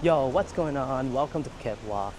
Yo, what's going on? Welcome to Phuket Walk.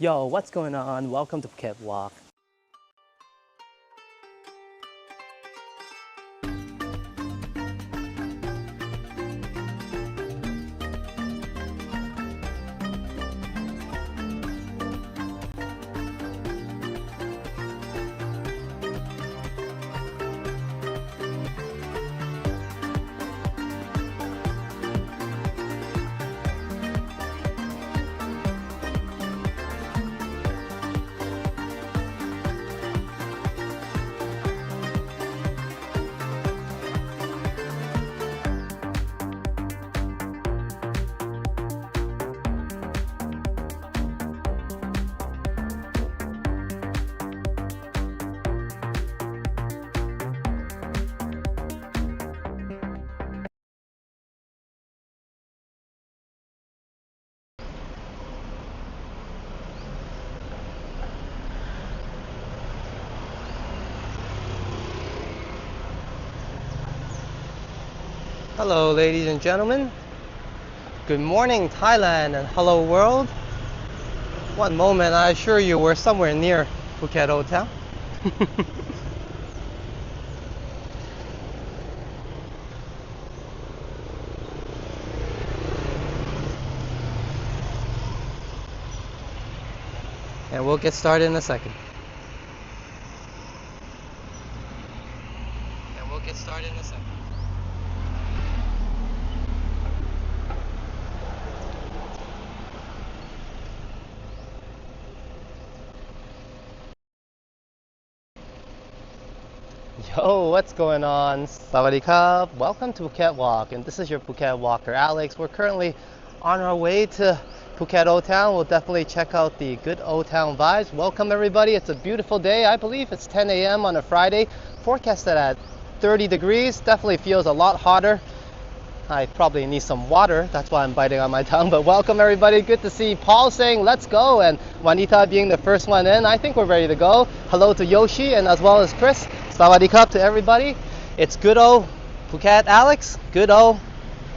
Yo, what's going on? Welcome to Phuket Walk. Hello, ladies and gentlemen. Good morning, Thailand, and hello, world. One moment, I assure you we're somewhere near Phuket Hotel. we'll get started in a second. Yo, what's going on? Sawadee krub. Welcome to Phuket Walk, and this is your Phuket walker, Alex. We're currently on our way to Phuket Old Town. We'll definitely check out the good Old Town vibes. Welcome everybody. It's a beautiful day. I believe it's 10 a.m. on a Friday. Forecasted at 30 degrees. Definitely feels a lot hotter. I probably need some water. That's why I'm biting on my tongue. But welcome everybody. Good to see Paul saying let's go, and Juanita being the first one in. I think we're ready to go. Hello to Yoshi and as well as Chris. Sawadee krub to everybody. It's good old Phuket, Alex. Good old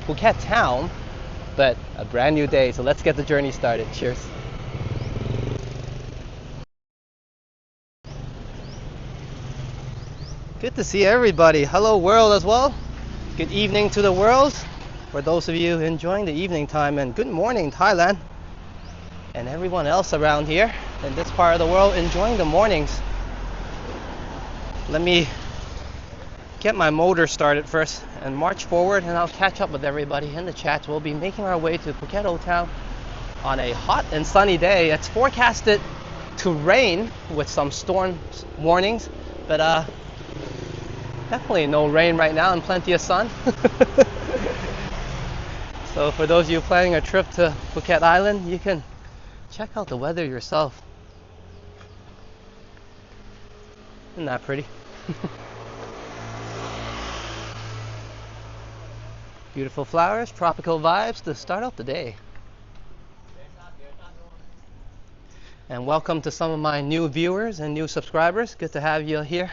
Phuket Town, but a brand new day. So let's get the journey started. Cheers. Good to see everybody. Hello world as well. Good evening to the world for those of you enjoying the evening time, and good morning Thailand and everyone else around here in this part of the world enjoying the mornings. Let me get my motor started first and march forward, and I'll catch up with everybody in the chat. We'll be making our way to Phuket Old Town on a hot and sunny day. It's forecasted to rain with some storm warnings, but definitely no rain right now and plenty of sun. So for those of you planning a trip to Phuket Island, you can check out the weather yourself. Isn't that pretty? Beautiful flowers, tropical vibes to start out the day. And welcome to some of my new viewers and new subscribers. Good to have you here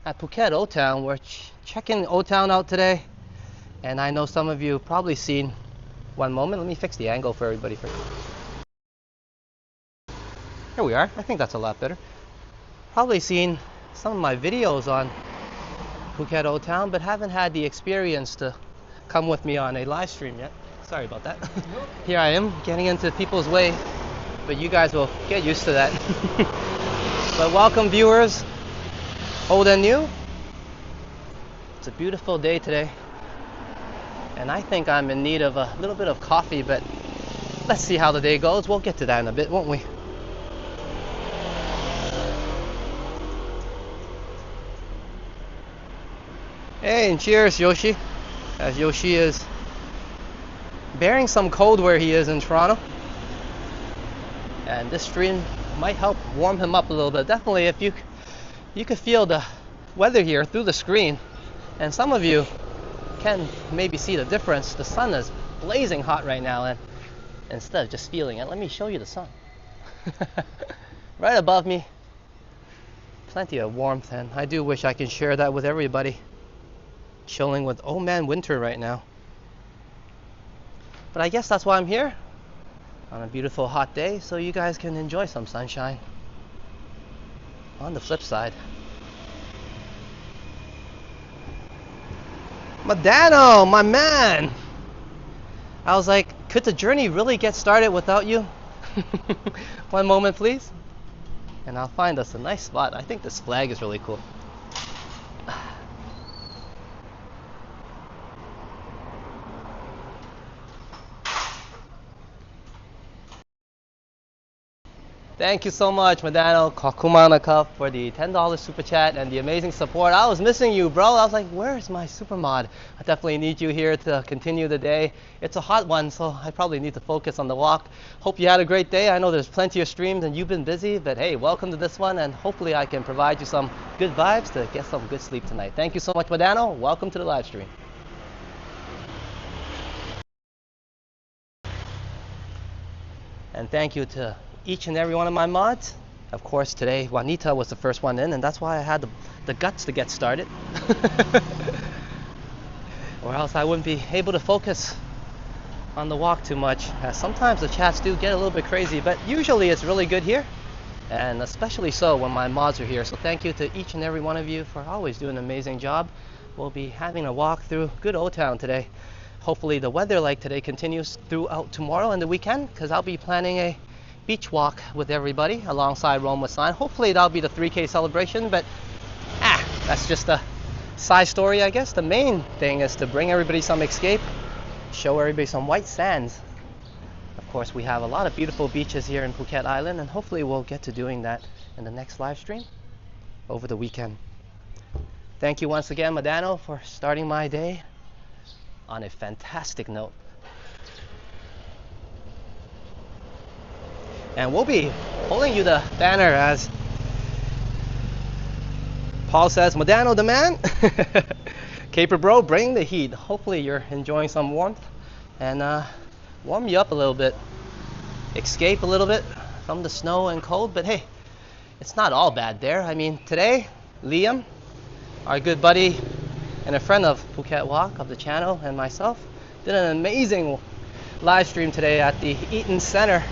at Phuket Old Town. We're checking Old Town out today, and I know some of you have probably seen, one moment, let me fix the angle for everybody first. Here we are. I think that's a lot better. Probably seen some of my videos on Phuket Old Town, but haven't had the experience to come with me on a live stream yet. Sorry about that. Here I am getting into people's way, but you guys will get used to that. But welcome viewers, old and new. It's a beautiful day today, and I think I'm in need of a little bit of coffee, but let's see how the day goes. We'll get to that in a bit, won't we? Hey, and cheers, Yoshi. As Yoshi is bearing some cold where he is in Toronto. And this stream might help warm him up a little bit. Definitely, if you could feel the weather here through the screen. And some of you can maybe see the difference. The sun is blazing hot right now, and instead of just feeling it, let me show you the sun. Right above me, plenty of warmth, and I do wish I could share that with everybody. Chilling with old man winter right now. But I guess that's why I'm here on a beautiful hot day, so you guys can enjoy some sunshine. On the flip side, Madano, my man! I was like, could the journey really get started without you? One moment please, and I'll find us a nice spot. I think this flag is really cool. Thank you so much, Madano Kakumana for the $10 super chat and the amazing support. I was missing you, bro. I was like, where's my super mod? I definitely need you here to continue the day. It's a hot one, so I probably need to focus on the walk. Hope you had a great day. I know there's plenty of streams and you've been busy, but hey, welcome to this one, and hopefully I can provide you some good vibes to get some good sleep tonight. Thank you so much, Madano. Welcome to the live stream. And thank you to each and every one of my mods. Of course, today Juanita was the first one in, and that's why I had the guts to get started. Or else I wouldn't be able to focus on the walk too much. Sometimes the chats do get a little bit crazy, but usually it's really good here, and especially so when my mods are here. So thank you to each and every one of you for always doing an amazing job. We'll be having a walk through good Old Town today. Hopefully the weather like today continues throughout tomorrow and the weekend, because I'll be planning a beach walk with everybody alongside Rome with Sign. Hopefully that'll be the 3K celebration, but that's just a side story, I guess. The main thing is to bring everybody some escape, show everybody some white sands. Of course, we have a lot of beautiful beaches here in Phuket Island, and hopefully we'll get to doing that in the next live stream over the weekend. Thank you once again, Madano, for starting my day on a fantastic note. And we'll be holding you the banner as Paul says, Madano the man. Caper bro, bring the heat. Hopefully you're enjoying some warmth and warm you up a little bit. Escape a little bit from the snow and cold, but hey, it's not all bad there. I mean, today, Liam, our good buddy and a friend of Phuket Walk of the channel, and myself did an amazing live stream today at the Eaton Center,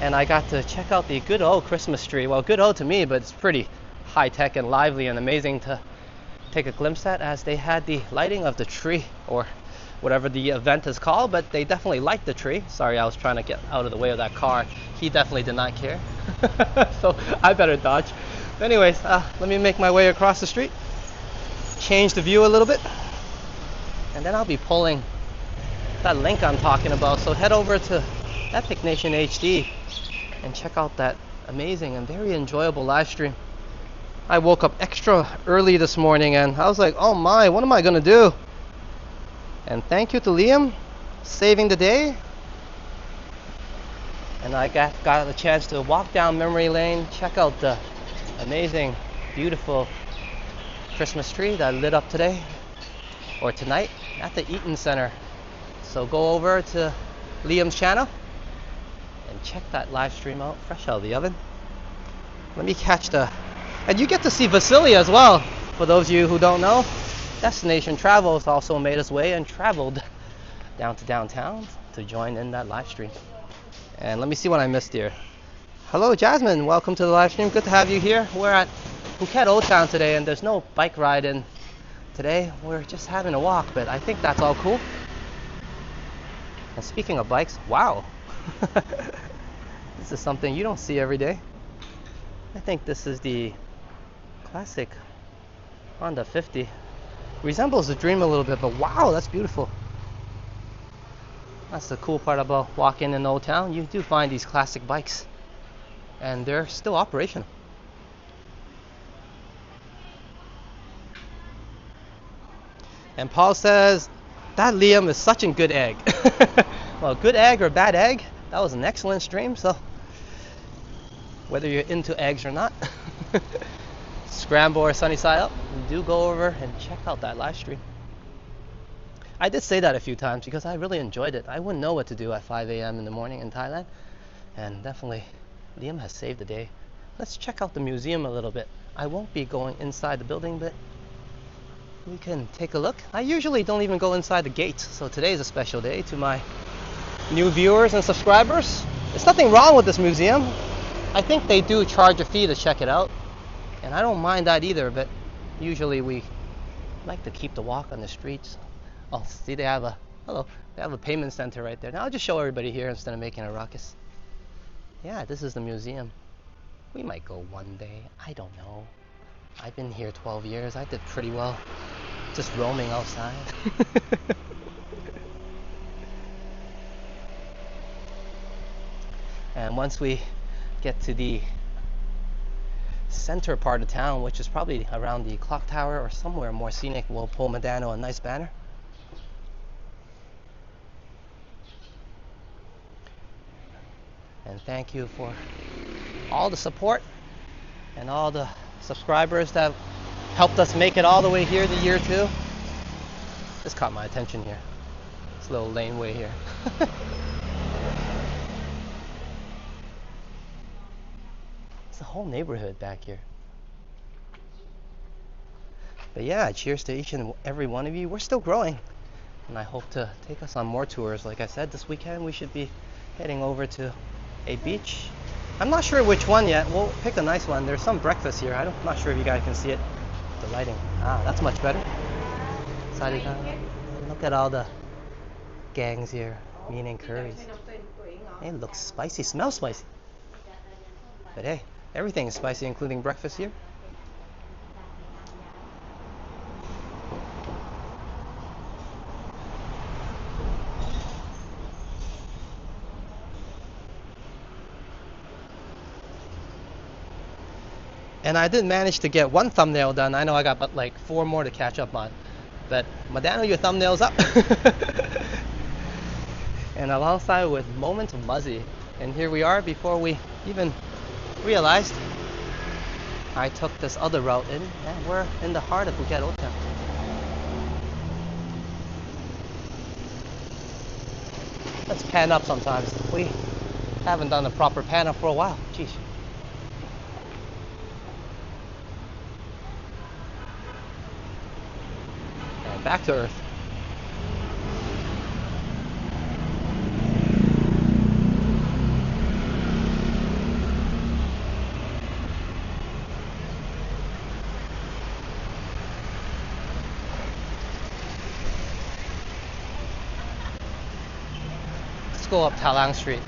and I got to check out the good old Christmas tree. Well, good old to me, but it's pretty high-tech and lively and amazing to take a glimpse at, as they had the lighting of the tree, or whatever the event is called, but they definitely liked the tree. Sorry, I was trying to get out of the way of that car. He definitely did not care. So I better dodge. But anyways, let me make my way across the street, change the view a little bit, and then I'll be pulling that link I'm talking about. So head over to Epic Nation HD and check out that amazing and very enjoyable live stream. I woke up extra early this morning and I was like, oh my, what am I gonna do? And thank you to Liam saving the day. And I got a chance to walk down memory lane, check out the amazing, beautiful Christmas tree that lit up today, or tonight, at the Eaton Center. So go over to Liam's channel and check that live stream out, fresh out of the oven. Let me catch and you get to see Vasily as well. For those of you who don't know, Destination Travels also made its way and traveled down to downtown to join in that live stream. And let me see what I missed here. Hello Jasmine, welcome to the live stream. Good to have you here. We're at Phuket Old Town today, and there's no bike ride in today. We're just having a walk, but I think that's all cool. And speaking of bikes, wow. This is something you don't see every day. I think this is the classic Honda 50. Resembles the Dream a little bit, but wow, that's beautiful. That's the cool part about walking in Old Town. You do find these classic bikes, and they're still operational. And Paul says, that Liam is such a good egg. Well, good egg or bad egg, that was an excellent stream. So whether you're into eggs or not, scramble or sunny side up, do go over and check out that live stream. I did say that a few times because I really enjoyed it. I wouldn't know what to do at 5 a.m. in the morning in Thailand, and definitely Liam has saved the day. Let's check out the museum a little bit. I won't be going inside the building, but we can take a look. I usually don't even go inside the gates, so today is a special day to my new viewers and subscribers. There's nothing wrong with this museum. I think they do charge a fee to check it out, and I don't mind that either, but usually we like to keep the walk on the streets. Oh, see, they have a payment center right there. Now I'll just show everybody here instead of making a ruckus. Yeah, this is the museum. We might go one day, I don't know. I've been here 12 years. I did pretty well just roaming outside. And once we get to the center part of town, which is probably around the clock tower or somewhere more scenic, we'll pull Madano a nice banner. And thank you for all the support and all the subscribers that helped us make it all the way here to year 2. This caught my attention here. This little laneway here. It's a whole neighborhood back here. But yeah, cheers to each and every one of you. We're still growing, and I hope to take us on more tours. Like I said, this weekend we should be heading over to a beach. I'm not sure which one yet. We'll pick a nice one. There's some breakfast here. I'm not sure if you guys can see it. The lighting. Ah, that's much better. Look at all the gangs here, meaning curries. It looks spicy. Smells spicy. But hey, everything is spicy, including breakfast here. And I did manage to get one thumbnail done. I know I got but like 4 more to catch up on. But Madano, your thumbnail's up. And alongside with Moments of Muzzy. And here we are before we even realized I took this other route in, and we're in the heart of Phuket Old Town. Let's pan up sometimes. We haven't done a proper pan up for a while. Jeez. And back to earth. Go up Talang Street,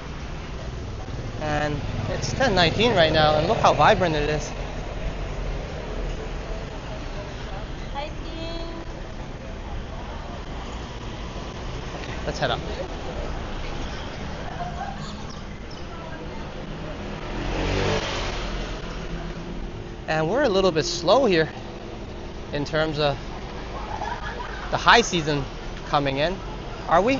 and it's 10:19 right now, and look how vibrant it is. Okay, let's head up. And we're a little bit slow here in terms of the high season coming in. Are we?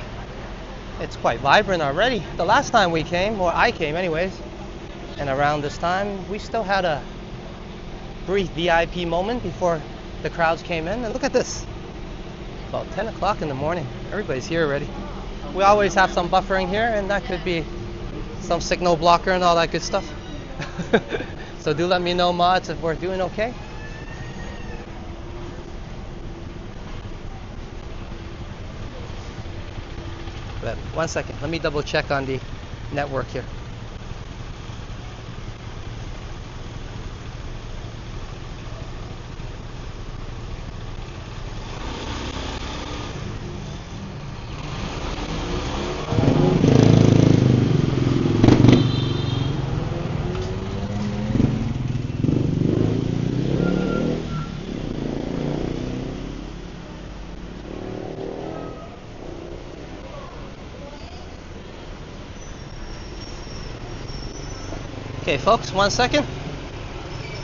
It's quite vibrant already. The last time we came, or I came anyways, and around this time, we still had a brief VIP moment before the crowds came in. And look at this. About 10 o'clock in the morning. Everybody's here already. We always have some buffering here, and that could be some signal blocker and all that good stuff. So do let me know, mods, if we're doing okay. But 1 second, let me double check on the network here. Okay folks, 1 second.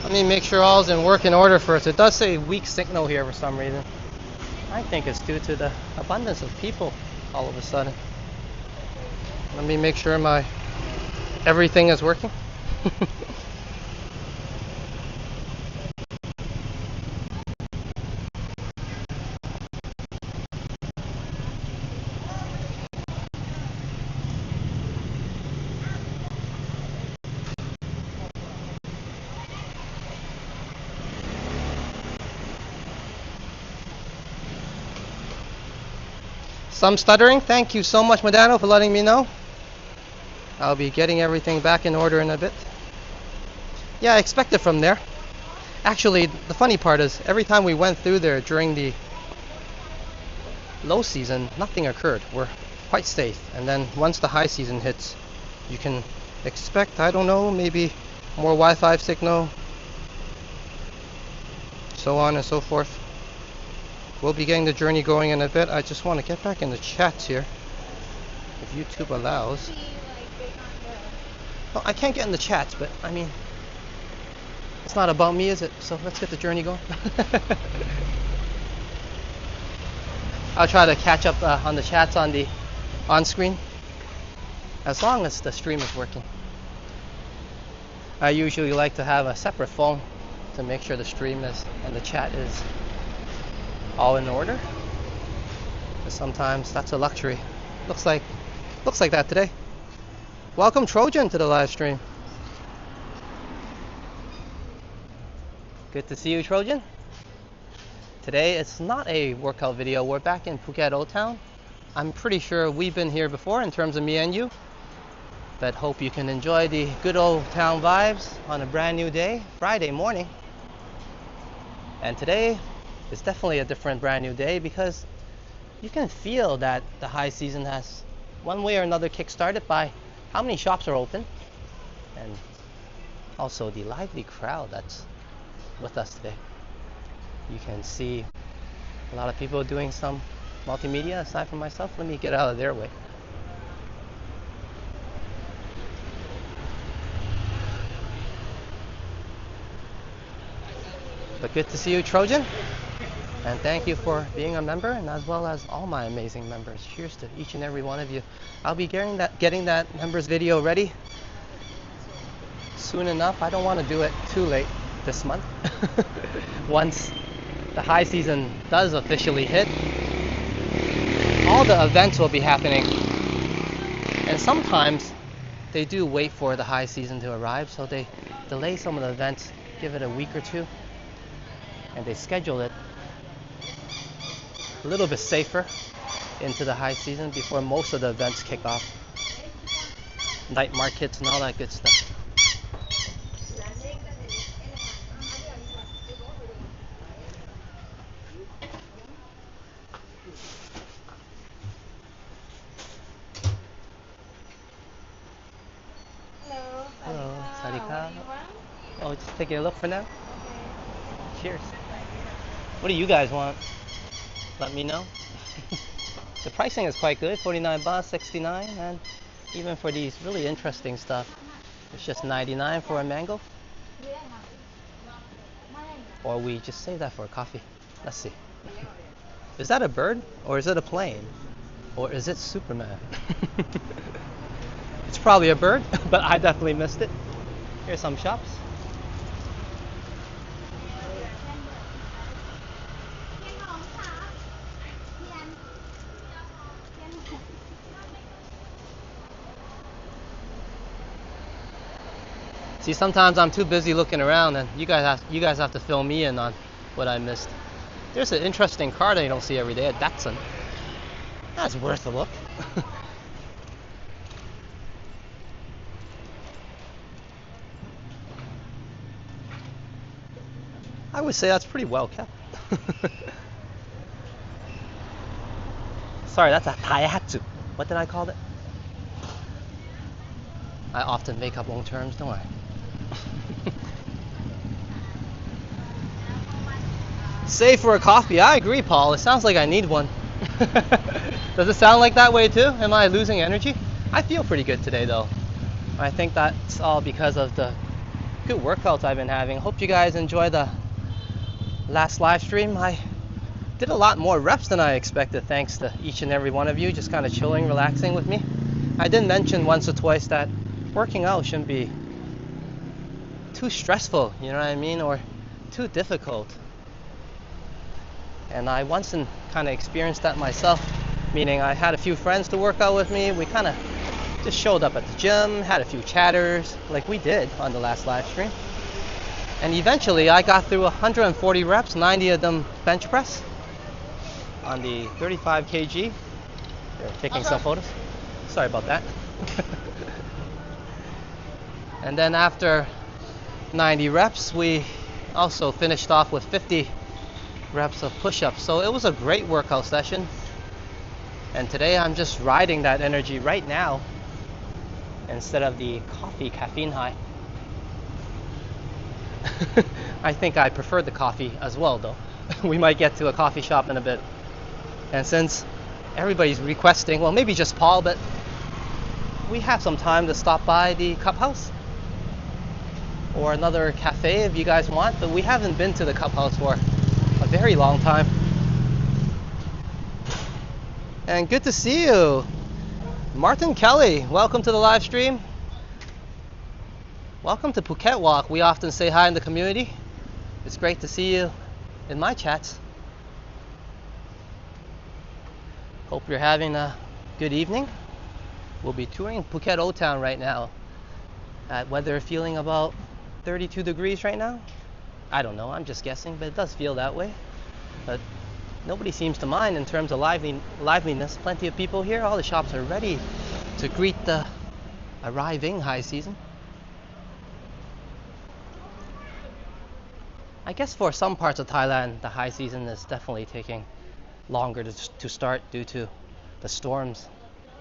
Let me make sure all's in working order first. It does say weak signal here for some reason. I think it's due to the abundance of people all of a sudden. Let me make sure my everything is working. Some stuttering. Thank you so much, Madano, for letting me know. I'll be getting everything back in order in a bit. Yeah, I expect it from there. Actually, the funny part is, every time we went through there during the low season, nothing occurred. We're quite safe. And then once the high season hits, you can expect, I don't know, maybe more Wi-Fi signal, so on and so forth. We'll be getting the journey going in a bit. I just want to get back in the chats here, if YouTube allows. Well, I can't get in the chats, but I mean, it's not about me, is it? So let's get the journey going. I'll try to catch up on the chats on the on-screen, as long as the stream is working. I usually like to have a separate phone to make sure the stream is and the chat is all in order, but sometimes that's a luxury. Looks like that today. Welcome Trojan to the live stream. Good to see you, Trojan. Today it's not a workout video. We're back in Phuket Old Town. I'm pretty sure we've been here before in terms of me and you, but hope you can enjoy the good old town vibes on a brand new day, Friday morning. And today it's definitely a different brand new day, because you can feel that the high season has one way or another kick-started by how many shops are open. And also the lively crowd that's with us today. You can see a lot of people doing some multimedia aside from myself. Let me get out of their way. But good to see you, Trojan. And thank you for being a member, and as well as all my amazing members. Cheers to each and every one of you. I'll be getting that members video ready soon enough. I don't want to do it too late this month. Once the high season does officially hit, all the events will be happening. And sometimes they do wait for the high season to arrive, so they delay some of the events, give it a week or two, and they schedule it a little bit safer into the high season before most of the events kick off. Night markets and all that good stuff. Hello, Sarika. Oh, just taking a look for now. Cheers. What do you guys want? Let me know. The pricing is quite good, 49 baht, 69, and even for these really interesting stuff, it's just 99 for a mango. Or we just save that for a coffee. Let's see. Is that a bird or is it a plane? Or is it Superman? It's probably a bird, but I definitely missed it. Here's some shops. See, sometimes I'm too busy looking around, and you guys have to fill me in on what I missed. There's an interesting car that you don't see every day, a Datsun. That's worth a look. I would say that's pretty well kept. Sorry, that's a Daihatsu. What did I call it? I often make up long terms, don't I? Save for a coffee. I agree, Paul. It sounds like I need one. Does it sound like that way too? Am I losing energy? I feel pretty good today though. I think that's all because of the good workouts I've been having. Hope you guys enjoy the last live stream. I did a lot more reps than I expected, thanks to each and every one of you just kind of chilling, relaxing with me. I did mention once or twice that working out shouldn't be too stressful, you know what I mean, or too difficult. And I once kind of experienced that myself, meaning I had a few friends to work out with me. We kind of just showed up at the gym, had a few chatters, like we did on the last live stream. And eventually I got through 140 reps, 90 of them bench press on the 35 kg. They're taking some photos. Sorry about that. And then after 90 reps, we also finished off with 50 reps of push-ups. So it was a great workout session. And today I'm just riding that energy right now instead of the coffee caffeine high. I think I prefer the coffee as well though. We might get to a coffee shop in a bit. And since everybody's requesting, well maybe just Paul, but we have some time to stop by the Cup House or another cafe if you guys want, but we haven't been to the Cup House for a very long time. And good to see you, Martin Kelly. Welcome to the live stream. Welcome to Phuket Walk. We often say hi in the community. It's great to see you in my chats. Hope you're having a good evening. We'll be touring Phuket Old Town right now at weather feeling about 32 degrees right now. I don't know, I'm just guessing, but it does feel that way. But nobody seems to mind in terms of liveliness. Plenty of people here. All the shops are ready to greet the arriving high season. I guess for some parts of Thailand, the high season is definitely taking longer to start due to the storms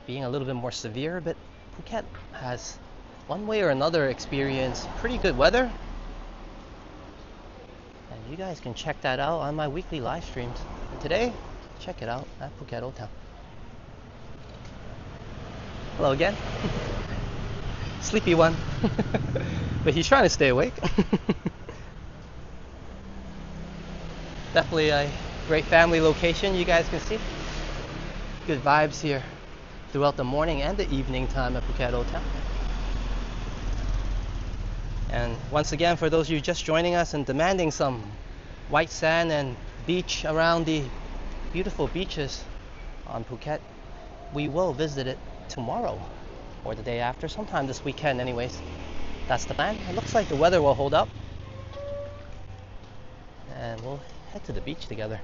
being a little bit more severe, but Phuket has one way or another experience pretty good weather. And you guys can check that out on my weekly live streams. And today, check it out at Phuket Old Town. Hello again. Sleepy one. But he's trying to stay awake. Definitely a great family location, you guys can see. Good vibes here throughout the morning and the evening time at Phuket Old Town. And once again, for those of you just joining us and demanding some white sand and beach around the beautiful beaches on Phuket, we will visit it tomorrow or the day after, sometime this weekend anyways. That's the plan. It looks like the weather will hold up and we'll head to the beach together.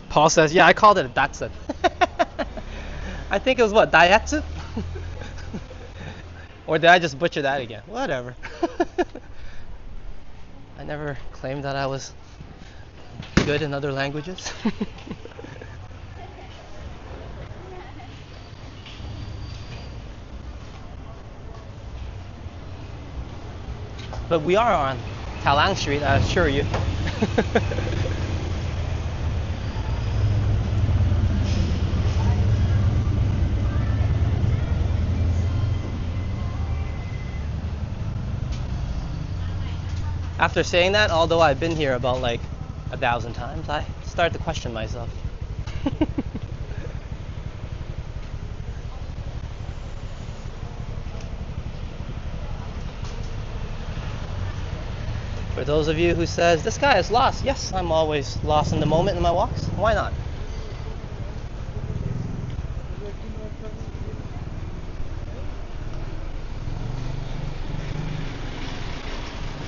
Paul says, yeah, I called it a Datsun. I think it was what, Daihatsu? Or did I just butcher that again? Whatever. I never claimed that I was good in other languages. But we are on Talang Street, I assure you. After saying that, although I've been here about like 1,000 times, I start to question myself. For those of you who says, this guy is lost, yes, I'm always lost in the moment in my walks. Why not?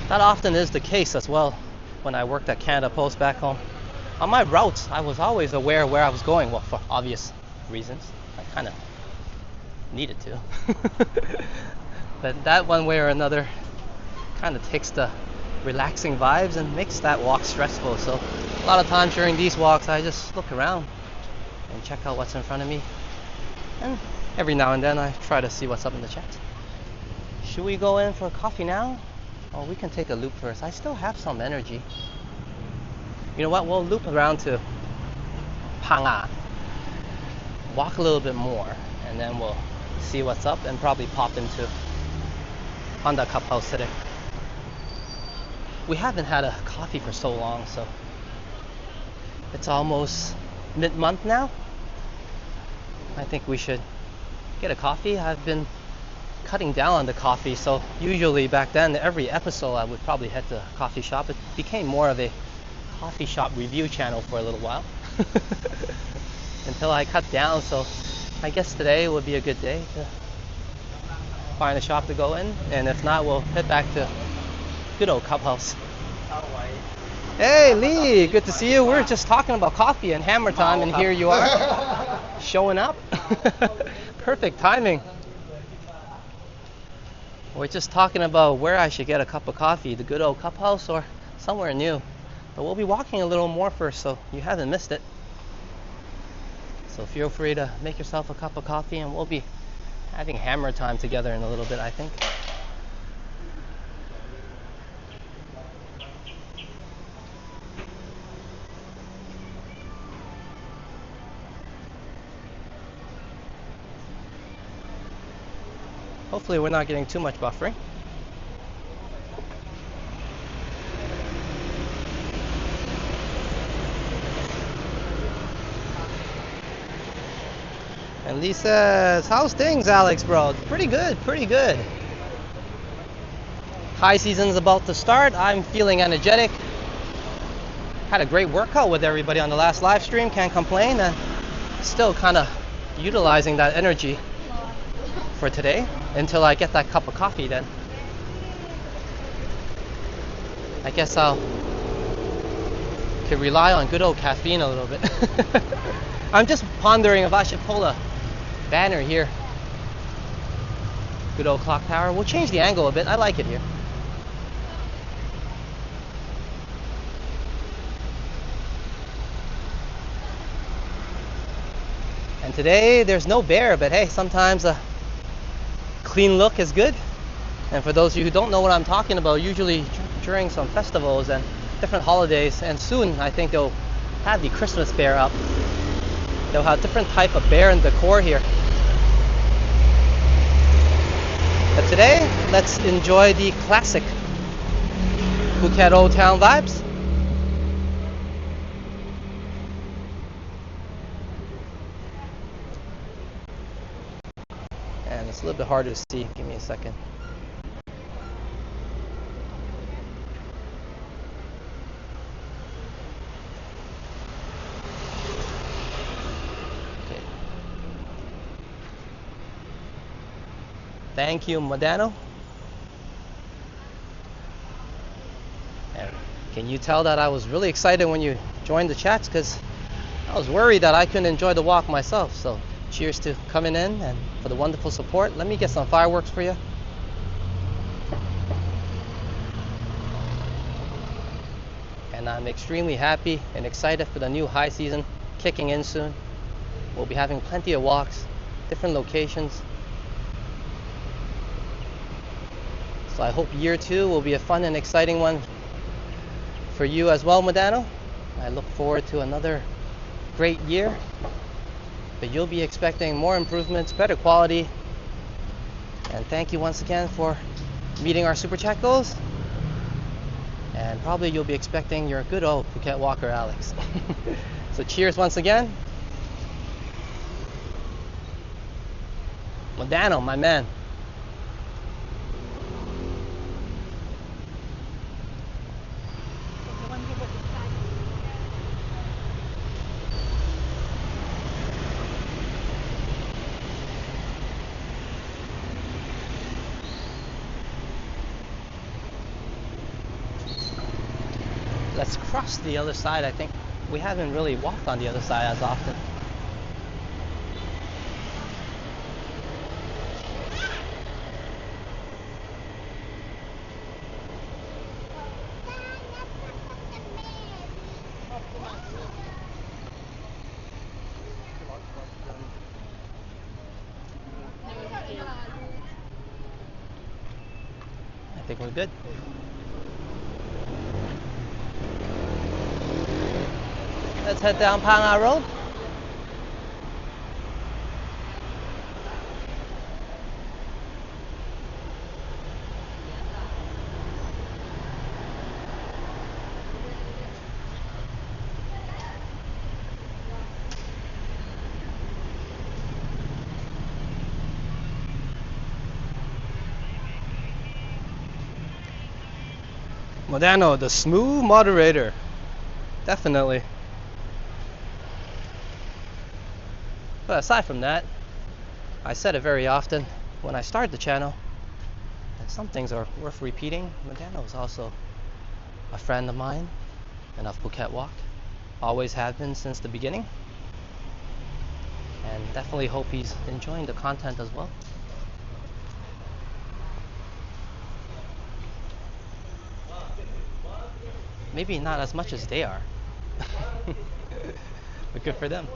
That often is the case as well when I worked at Canada Post back home. On my routes, I was always aware of where I was going, well, for obvious reasons. I kind of needed to. But that one way or another kind of takes the relaxing vibes and makes that walk stressful. So a lot of times during these walks, I just look around and check out what's in front of me. And every now and then, I try to see what's up in the chat. Should we go in for coffee now? Oh, we can take a loop first. I still have some energy. You know what? We'll loop around to Phang, walk a little bit more, and then we'll see what's up and probably pop into Honda Cup House today. We haven't had a coffee for so long, so it's almost mid-month now. I think we should get a coffee. I've been cutting down on the coffee, so usually back then every episode I would probably head to a coffee shop. It became more of a coffee shop review channel for a little while until I cut down. So I guess today would be a good day to find a shop to go in, and if not, we'll head back to good old Cup House. Hey Lee, good to see you. We're just talking about coffee and hammer time, and here you are showing up. Perfect timing. We're just talking about where I should get a cup of coffee, the good old Cup House or somewhere new. But we'll be walking a little more first, so you haven't missed it. So feel free to make yourself a cup of coffee, and we'll be having hammer time together in a little bit, I think. Hopefully we're not getting too much buffering. And Lee says, how's things, Alex, bro? Pretty good, pretty good. High season's about to start. I'm feeling energetic. Had a great workout with everybody on the last live stream. Can't complain. And still kind of utilizing that energy for today until I get that cup of coffee. Then I guess I'll could rely on good old caffeine a little bit. I'm just pondering if I should pull a banner here. Good old clock tower. We'll change the angle a bit. I like it here. today there's no bear, but hey, sometimes a clean look is good. And for those of you who don't know what I'm talking about, usually during some festivals and different holidays, and soon I think they'll have the Christmas bear up. They'll have different type of bear and decor here. But today, let's enjoy the classic Phuket Old Town vibes. And it's a little bit harder to see. Give me a second. Okay. Thank you, Modano. And can you tell that I was really excited when you joined the chats, because I was worried that I couldn't enjoy the walk myself. So cheers to coming in and for the wonderful support. Let me get some fireworks for you. And I'm extremely happy and excited for the new high season kicking in soon. We'll be having plenty of walks, different locations. So I hope year 2 will be a fun and exciting one for you as well, Modano. I look forward to another great year. But you'll be expecting more improvements, better quality. And thank you once again for meeting our super chat goals. And probably you'll be expecting your good old Phuket Walker Alex. So cheers once again. Modano, my man. Let's cross the other side. I think we haven't really walked on the other side as often. I think we're good. Let's head down Panga Road. Modano, the smooth moderator. Definitely. But aside from that, I said it very often when I started the channel, and some things are worth repeating. Modano is also a friend of mine and of Phuket Walk. Always have been since the beginning. And definitely hope he's enjoying the content as well. Maybe not as much as they are. But good for them.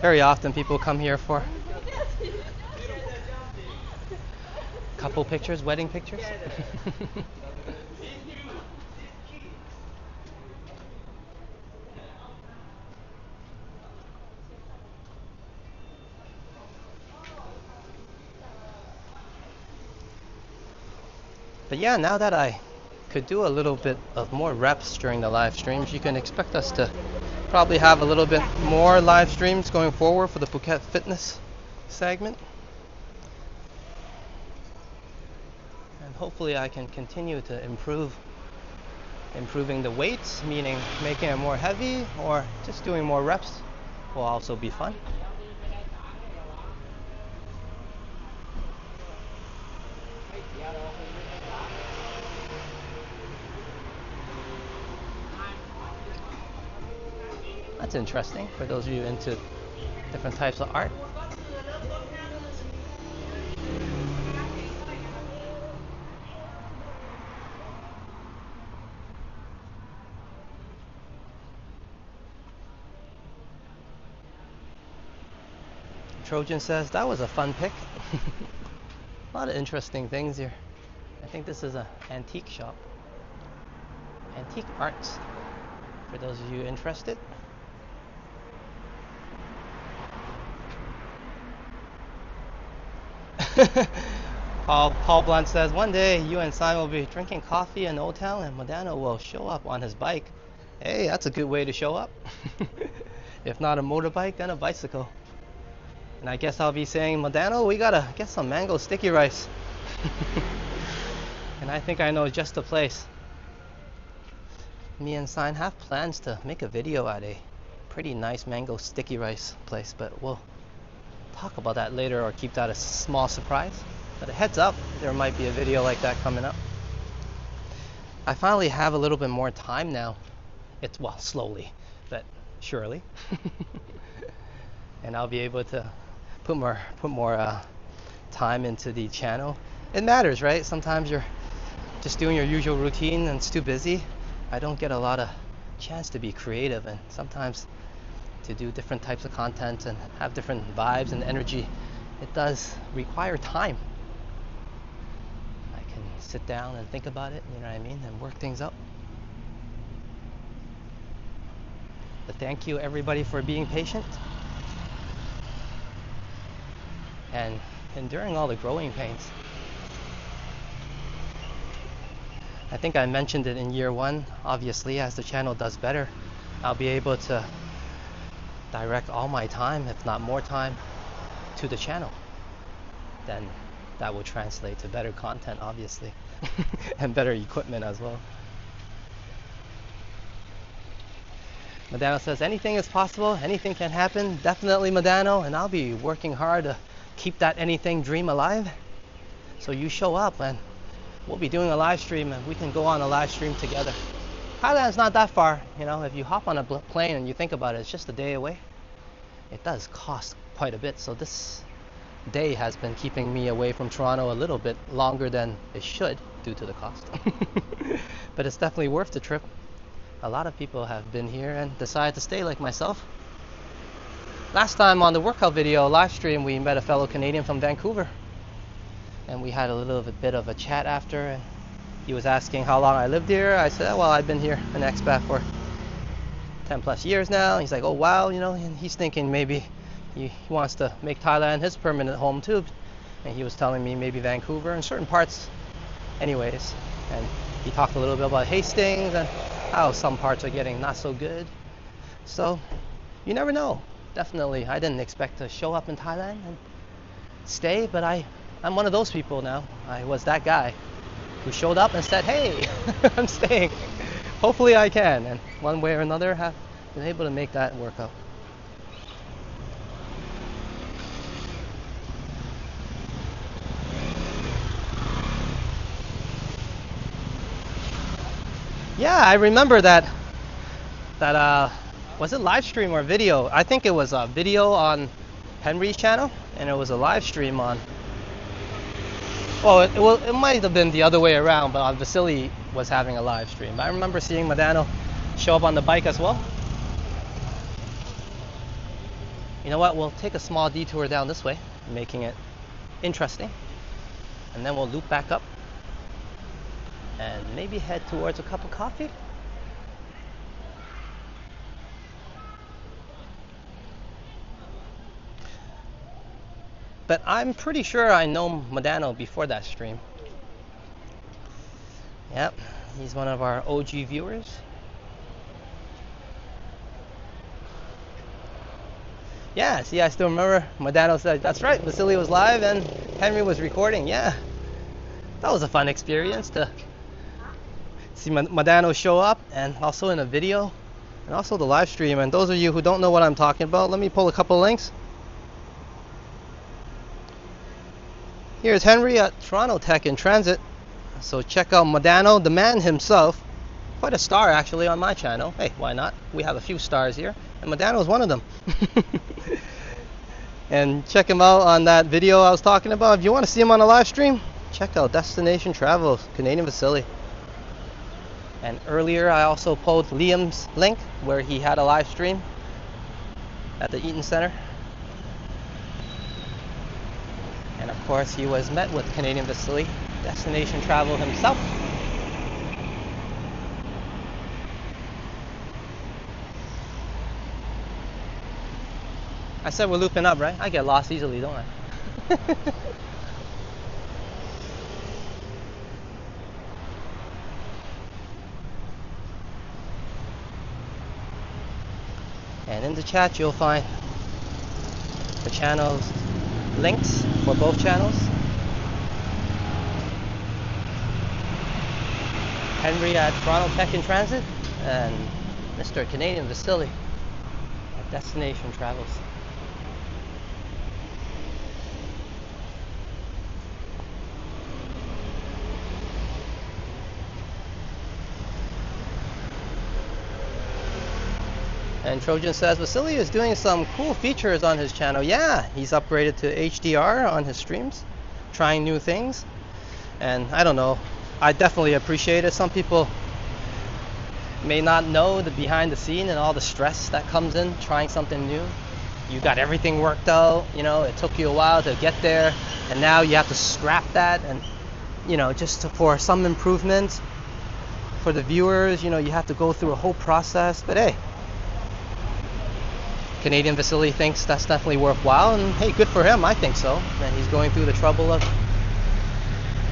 Very often people come here for couple pictures, wedding pictures. But yeah, now that I could do a little bit of more reps during the live streams, you can expect us to probably have a little bit more live streams going forward for the Phuket Fitness segment. And hopefully I can continue to improving the weights, meaning making it more heavy, or just doing more reps will also be fun. That's interesting for those of you into different types of art. Trojan says, that was a fun pick. A lot of interesting things here. I think this is an antique shop. Antique arts, for those of you interested. Paul Blunt says, one day you and Simon will be drinking coffee in Old Town and Modano will show up on his bike. Hey, that's a good way to show up. If not a motorbike, then a bicycle. And I guess I'll be saying, Modano, we gotta get some mango sticky rice. And I think I know just the place. Me and Simon have plans to make a video at a pretty nice mango sticky rice place, but we'll talk about that later or keep that a small surprise. But a heads up, there might be a video like that coming up. I finally have a little bit more time now. It's, well, slowly, but surely. And I'll be able to put more time into the channel. It matters, right? Sometimes you're just doing your usual routine and it's too busy. I don't get a lot of chance to be creative, and sometimes to do different types of content and have different vibes and energy, it does require time. I can sit down and think about it, you know what I mean, and work things out. But thank you everybody for being patient and enduring all the growing pains. I think I mentioned it in year one. Obviously, as the channel does better, I'll be able to direct all my time, if not more time, to the channel. Then that will translate to better content, obviously, and better equipment as well. Modano says, anything is possible, anything can happen. Definitely, Modano, and I'll be working hard to keep that anything dream alive. So you show up and we'll be doing a live stream and we can go on a live stream together. Thailand's not that far, you know, if you hop on a plane and you think about it, it's just a day away. It does cost quite a bit, so this day has been keeping me away from Toronto a little bit longer than it should due to the cost. But it's definitely worth the trip. A lot of people have been here and decided to stay, like myself. Last time on the workout video live stream, we met a fellow Canadian from Vancouver. And we had a little bit of a chat after, and he was asking how long I lived here. I said, well, I've been here, an expat, for 10 plus years now. He's like, oh wow, you know, and he's thinking maybe he wants to make Thailand his permanent home too. And he was telling me maybe Vancouver and certain parts anyways. And he talked a little bit about Hastings and how some parts are getting not so good. So you never know. Definitely, I didn't expect to show up in Thailand and stay, but I'm one of those people now. I was that guy who showed up and said, hey, I'm staying. Hopefully I can, and one way or another have been able to make that work out. Yeah, I remember that was it live stream or video? I think it was a video on Henry's channel, and it was a live stream on, well, it might have been the other way around, but Vasily was having a live stream. I remember seeing Modano show up on the bike as well. You know what, we'll take a small detour down this way, making it interesting, and then we'll loop back up and maybe head towards a cup of coffee. But I'm pretty sure I know Modano before that stream. Yep, he's one of our OG viewers. Yeah, see, I still remember Modano said, that's right, Vasily was live and Henry was recording. Yeah, that was a fun experience to see Modano show up, and also in a video, and also the live stream. And those of you who don't know what I'm talking about, let me pull a couple links. Here's Henry at Toronto Tech in transit. So check out Modano, the man himself. Quite a star actually on my channel. Hey, why not? We have a few stars here, and Modano is one of them. And check him out on that video I was talking about. If you want to see him on a live stream, check out Destination Travels, Canadian Vasily. And earlier I also posted Liam's link where he had a live stream at the Eaton Center. And of course, he was met with Canadian Vasily, destination travel himself. I said we're looping up, right? I get lost easily, don't I? And in the chat, you'll find the channels links for both channels. Henry at Toronto Tech in Transit and Mr. Canadian Vasily at Destination Travels. And Trojan says Vasily is doing some cool features on his channel. Yeah, he's upgraded to HDR on his streams, trying new things. And I don't know, I definitely appreciate it. Some people may not know the behind the scene and all the stress that comes in trying something new. You got everything worked out, you know, it took you a while to get there, and now you have to scrap that, and you know, for some improvements for the viewers, you know, you have to go through a whole process. But hey, Canadian Vasily thinks that's definitely worthwhile, and hey, good for him. I think so. And he's going through the trouble of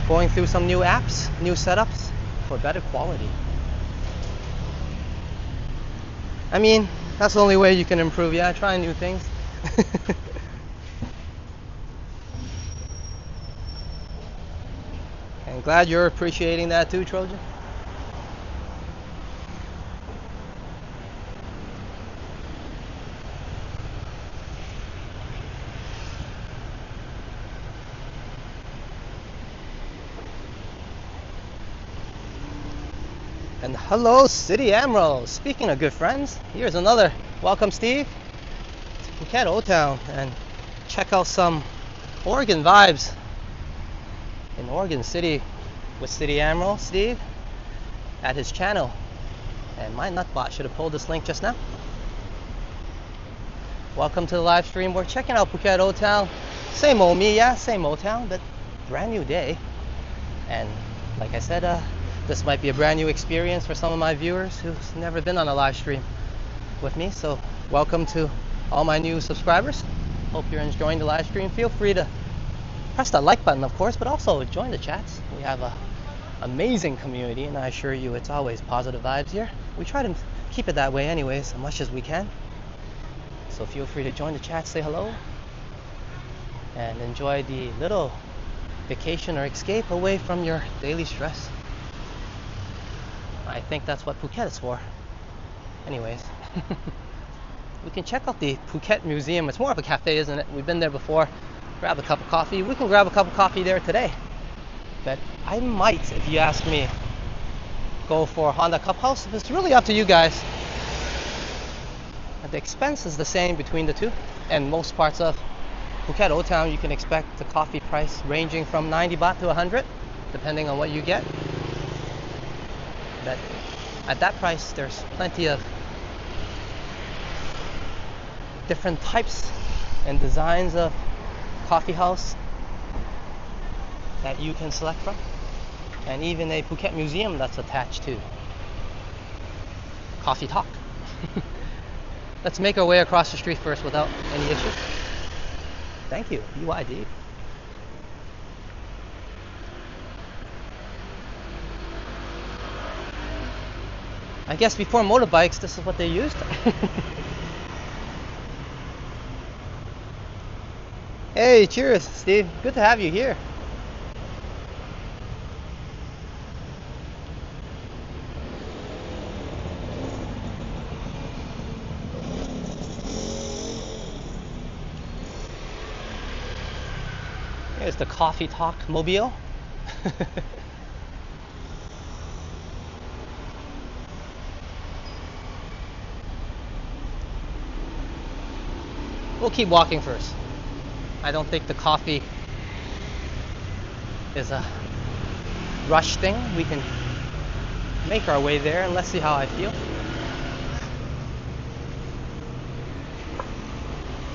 going through some new apps, new setups for better quality. I mean, that's the only way you can improve. Yeah, try new things. And glad you're appreciating that too, Trojan. And hello, City Emerald. Speaking of good friends, here's another. Welcome, Steve, to Phuket Old Town, and check out some Oregon vibes in Oregon City with City Emerald, Steve, at his channel. And my nutbot should have pulled this link just now. Welcome to the live stream. We're checking out Phuket Old Town. Same old me, yeah, same old town, but brand new day. And like I said, this might be a brand new experience for some of my viewers who've never been on a live stream with me. So welcome to all my new subscribers. Hope you're enjoying the live stream. Feel free to press that like button, of course, but also join the chats. We have an amazing community, and I assure you it's always positive vibes here. We try to keep it that way anyways, as much as we can. So feel free to join the chat, say hello, and enjoy the little vacation or escape away from your daily stress. I think that's what Phuket is for. Anyways, we can check out the Phuket Museum. It's more of a cafe, isn't it? We've been there before. Grab a cup of coffee. We can grab a cup of coffee there today. But I might, if you ask me, go for Honda Cup House. It's really up to you guys. The expense is the same between the two. And most parts of Phuket Old Town, you can expect the coffee price ranging from 90 baht to 100, depending on what you get. But at that price, there's plenty of different types and designs of coffee house that you can select from, and even a Phuket museum that's attached to Coffee Talk. Let's make our way across the street first without any issues. Thank you, BYD. I guess before motorbikes, this is what they used. Hey, cheers, Steve. Good to have you here. Here's the Coffee Talk mobile. We'll keep walking first. I don't think the coffee is a rush thing. We can make our way there, and let's see how I feel.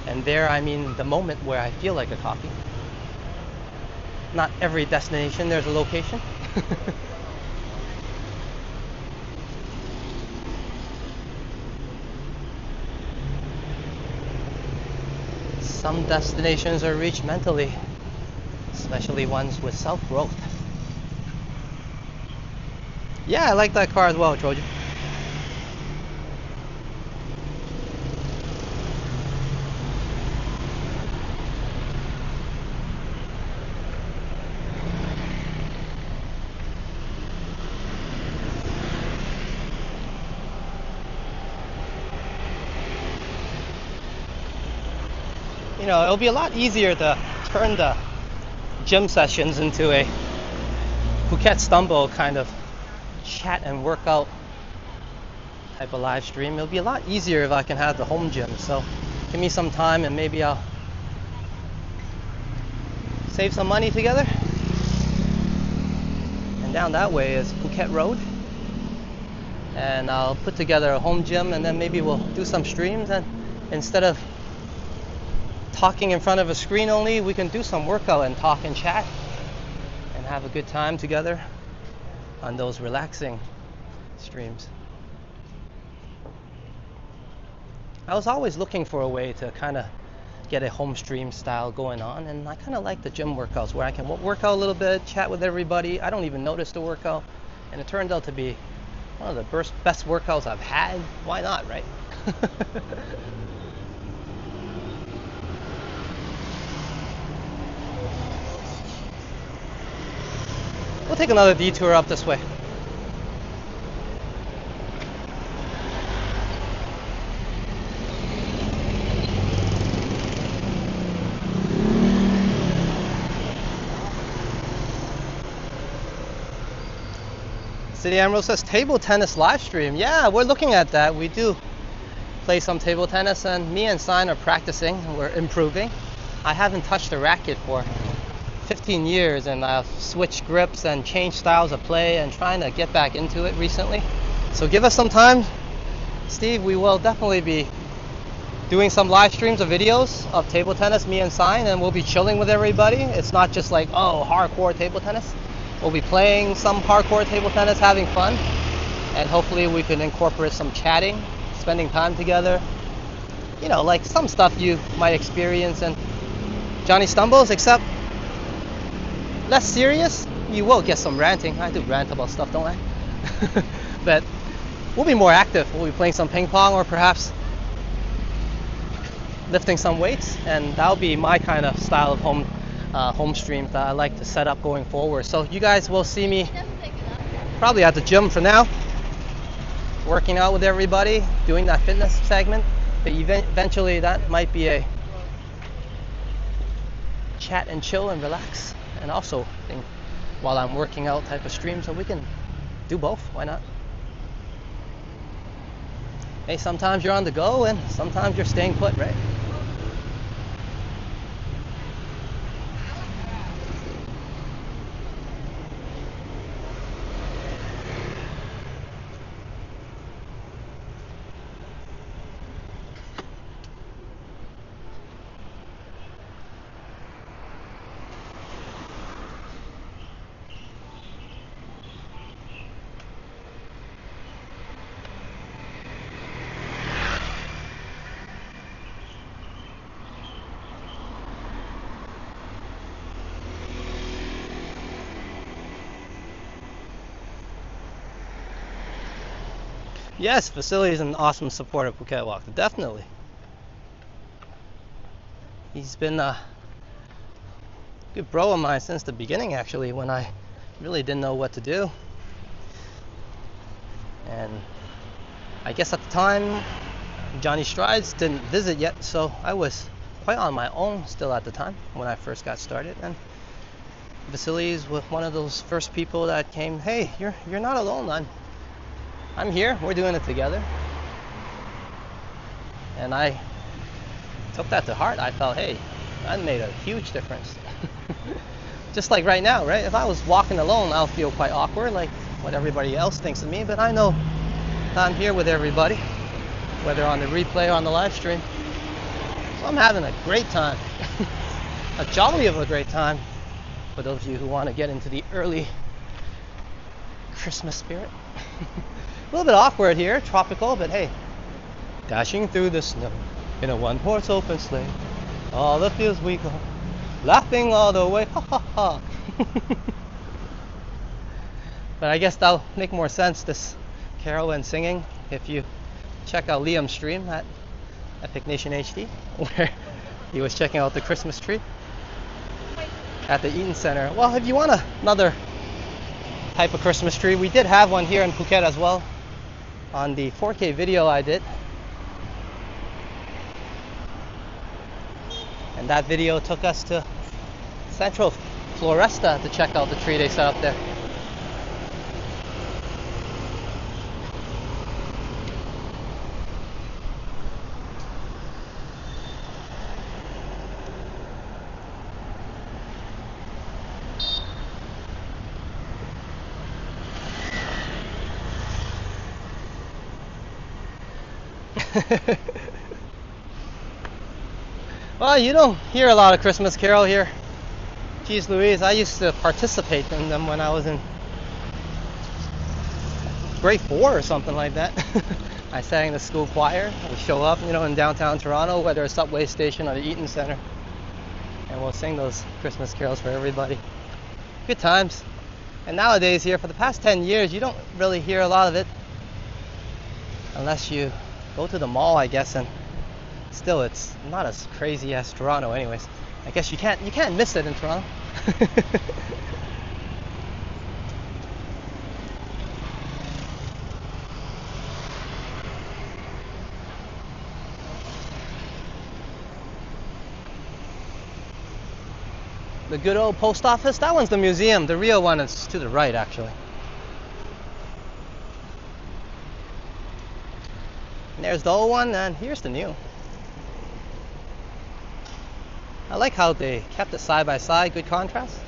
And there, I mean the moment where I feel like a coffee. not every destination there's a location. Some destinations are reached mentally, especially ones with self-growth. Yeah, I like that car as well, Trojan. You know, it'll be a lot easier to turn the gym sessions into a Phuket Stumble kind of chat and workout type of live stream. It'll be a lot easier if I can have the home gym. So give me some time and maybe I'll save some money together. And down that way is Phuket Road. And I'll put together a home gym and then maybe we'll do some streams, and instead of talking in front of a screen only, we can do some workout and talk and chat and have a good time together on those relaxing streams. I was always looking for a way to kind of get a home stream style going on, and I kind of like the gym workouts where I can work out a little bit, chat with everybody. I don't even notice the workout, and it turned out to be one of the best workouts I've had. Why not, right? We'll take another detour up this way. City Emerald says table tennis live stream. Yeah, we're looking at that. We do play some table tennis, and me and Sign are practicing. We're improving. I haven't touched a racket for 15 years, and I've switched grips and changed styles of play and trying to get back into it recently. So give us some time, Steve. We will definitely be doing some live streams of videos of table tennis, me and Sign, and we'll be chilling with everybody. It's not just like, oh, hardcore table tennis. We'll be playing some hardcore table tennis, having fun, and hopefully we can incorporate some chatting, spending time together. You know, like some stuff you might experience in Johnny Stumbles, except less serious. You will get some ranting. I do rant about stuff, don't I? But we'll be more active. We'll be playing some ping pong or perhaps lifting some weights, and that'll be my kind of style of home stream that I like to set up going forward. So you guys will see me probably at the gym for now, working out with everybody, doing that fitness segment. But eventually that might be a chat and chill and relax, and also while I'm working out type of stream, so we can do both. Why not? Hey, sometimes you're on the go and sometimes you're staying put, right? Yes, Vasily is an awesome supporter of Phuket Walk, definitely. He's been a good bro of mine since the beginning, actually, when I really didn't know what to do. And I guess at the time, Johnny Strides didn't visit yet, so I was quite on my own still at the time when I first got started. And Vasily is one of those first people that came, hey, you're not alone, I'm here, we're doing it together. And I took that to heart. I felt, hey, that made a huge difference. Just like right now, right? If I was walking alone, I'll feel quite awkward, like what everybody else thinks of me, but I know I'm here with everybody, whether on the replay or on the live stream. So I'm having a great time, a jolly of a great time. for those of you who want to get into the early Christmas spirit. A little bit awkward here, tropical, but hey. Dashing through the snow in a one-horse open sleigh, all the fields we go, laughing all the way, ha ha ha. But I guess that'll make more sense, this carol and singing, if you check out Liam's stream at Epic Nation HD, where he was checking out the Christmas tree at the Eaton Center. Well, if you want another type of Christmas tree, we did have one here in Phuket as well on the 4K video I did. And that video took us to Central Floresta to check out the tree they set up there. Well, you don't hear a lot of Christmas carol here. Geez Louise, I used to participate in them when I was in grade 4 or something like that. I sang in the school choir. We show up, in downtown Toronto, whether it's subway station or the Eaton Center, and we'll sing those Christmas carols for everybody. Good times. And nowadays here, for the past 10 years, you don't really hear a lot of it unless you go to the mall, I guess, and still it's not as crazy as Toronto anyways. I guess you can't miss it in Toronto. The good old post office, that one's the museum. The real one is to the right, actually. And there's the old one, and here's the new. I like how they kept it side by side, good contrast.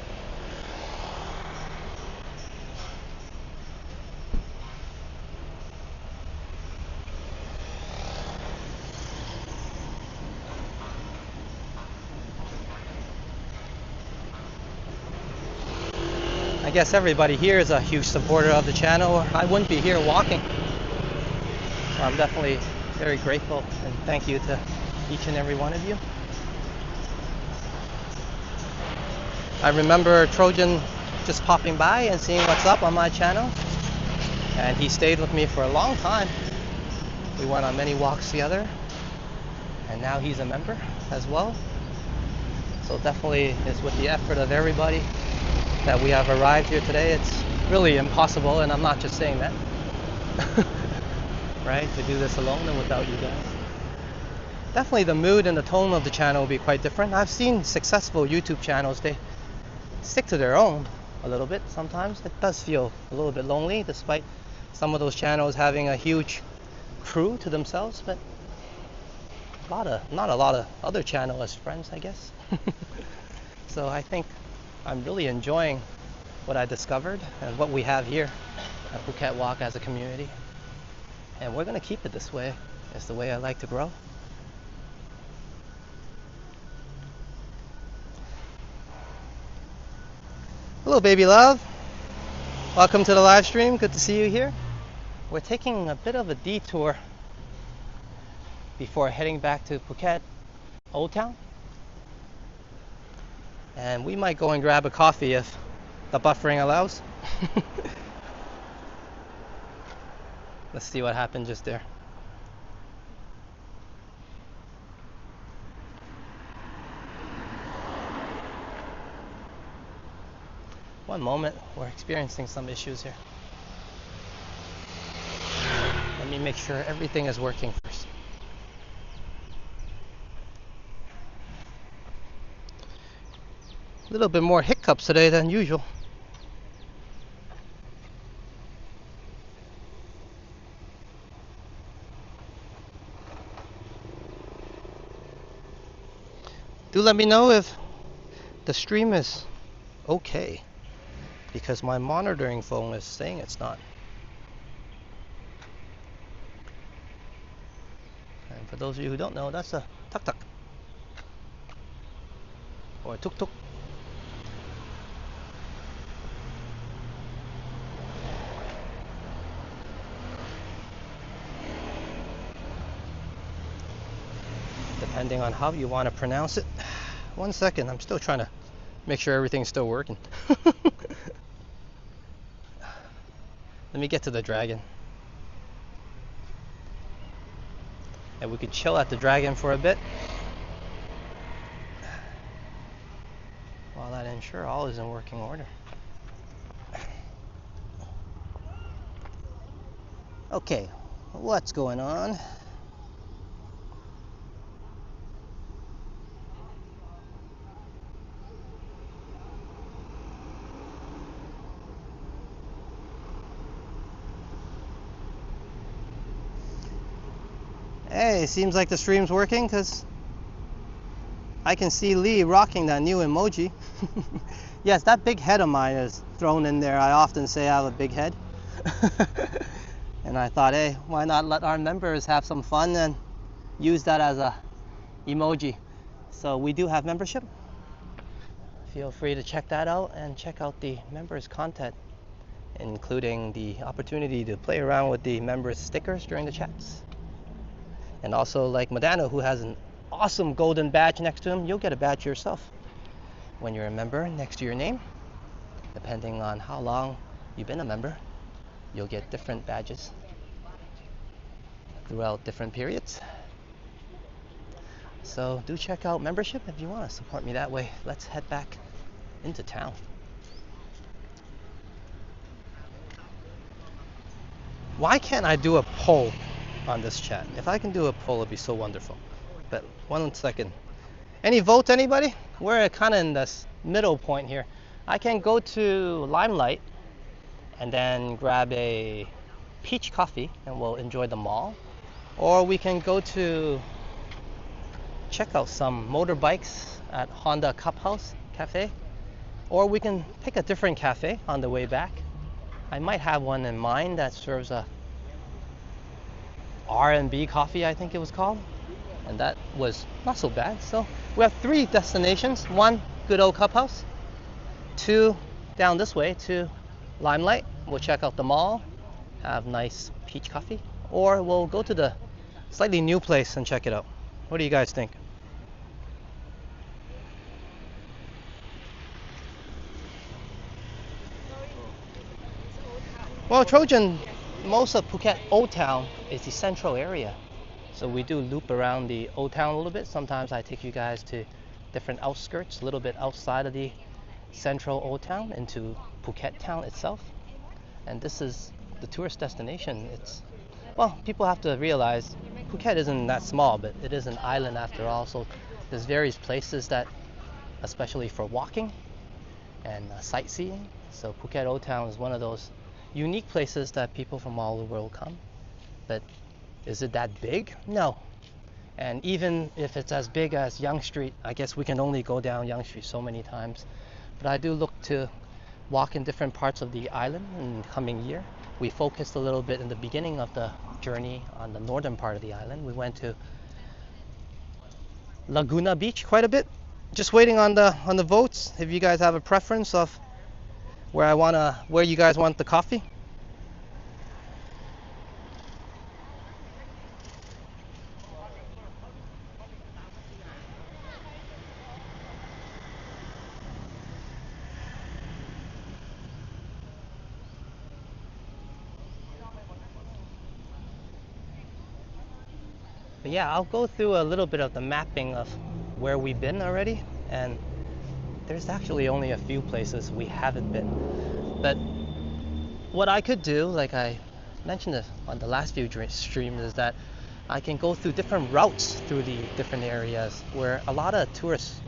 I guess everybody here is a huge supporter of the channel, or I wouldn't be here walking. So I'm definitely very grateful, and thank you to each and every one of you. I remember Trojan just popping by and seeing what's up on my channel, and he stayed with me for a long time. We went on many walks together, and now he's a member as well. So definitely it's with the effort of everybody that we have arrived here today. It's really impossible, and I'm not just saying that, right, to do this alone and without you guys. Definitely the mood and the tone of the channel will be quite different. I've seen successful YouTube channels, they stick to their own a little bit sometimes. It does feel a little bit lonely, despite some of those channels having a huge crew to themselves, but not a lot of other channel as friends, I guess. So I think I'm really enjoying what I discovered and what we have here at Phuket Walk as a community, and we're going to keep it this way. It's the way I like to grow. Hello baby love, welcome to the live stream. Good to see you here. We're taking a bit of a detour before heading back to Phuket Old Town, and we might go and grab a coffee if the buffering allows. Let's see what happened just there. One moment, we're experiencing some issues here. Let me make sure everything is working first. A little bit more hiccups today than usual. Do let me know if the stream is okay, because my monitoring phone is saying it's not. And for those of you who don't know, that's a tuk-tuk or a tuk-tuk. depending on how you want to pronounce it. One second, I'm still trying to make sure everything's still working. Let me get to the dragon. And we could chill at the dragon for a bit while that ensure all is in working order. Okay, what's going on? Hey, seems like the stream's working because I can see Lee rocking that new emoji. Yes, that big head of mine is thrown in there. I often say I have a big head. And I thought, hey, why not let our members have some fun and use that as a emoji. So we do have membership. Feel free to check that out and check out the members content, including the opportunity to play around with the members stickers during the chats. And also, like Madano, who has an awesome golden badge next to him, you'll get a badge yourself when you're a member next to your name. Depending on how long you've been a member, you'll get different badges throughout different periods. So do check out membership if you want to support me that way. Let's head back into town. Why can't I do a poll on this chat? If I can do a poll, it'd be so wonderful. But 1 second. Any votes, anybody? We're kind of in this middle point here. I can go to Limelight and then grab a peach coffee and we'll enjoy the mall. Or we can go to check out some motorbikes at Honda Cup House Cafe. Or we can pick a different cafe on the way back. I might have one in mind that serves a R&B Coffee, I think it was called. And that was not so bad. So we have 3 destinations. 1, good old Cup House. 2, down this way to Limelight. We'll check out the mall, have nice peach coffee. Or we'll go to the slightly new place and check it out. What do you guys think? Well, Trojan, most of Phuket Old Town is the central area. So we do loop around the Old Town a little bit. Sometimes I take you guys to different outskirts, a little bit outside of the central Old Town into Phuket Town itself. And this is the tourist destination. Well, people have to realize Phuket isn't that small, but it is an island after all. So there's various places that, especially for walking and sightseeing. So Phuket Old Town is one of those unique places that people from all over the world come. But is it that big? No. And even if it's as big as Yonge Street, I guess we can only go down Yonge Street so many times. But I do look to walk in different parts of the island in the coming year. We focused a little bit in the beginning of the journey on the northern part of the island. We went to Laguna Beach quite a bit. Just waiting on the votes. If you guys have a preference of where you guys want the coffee. But yeah, I'll go through a little bit of the mapping of where we've been already, and there's actually only a few places we haven't been. But what I could do, like I mentioned it on the last few streams, is that I can go through different routes through the different areas where a lot of tourists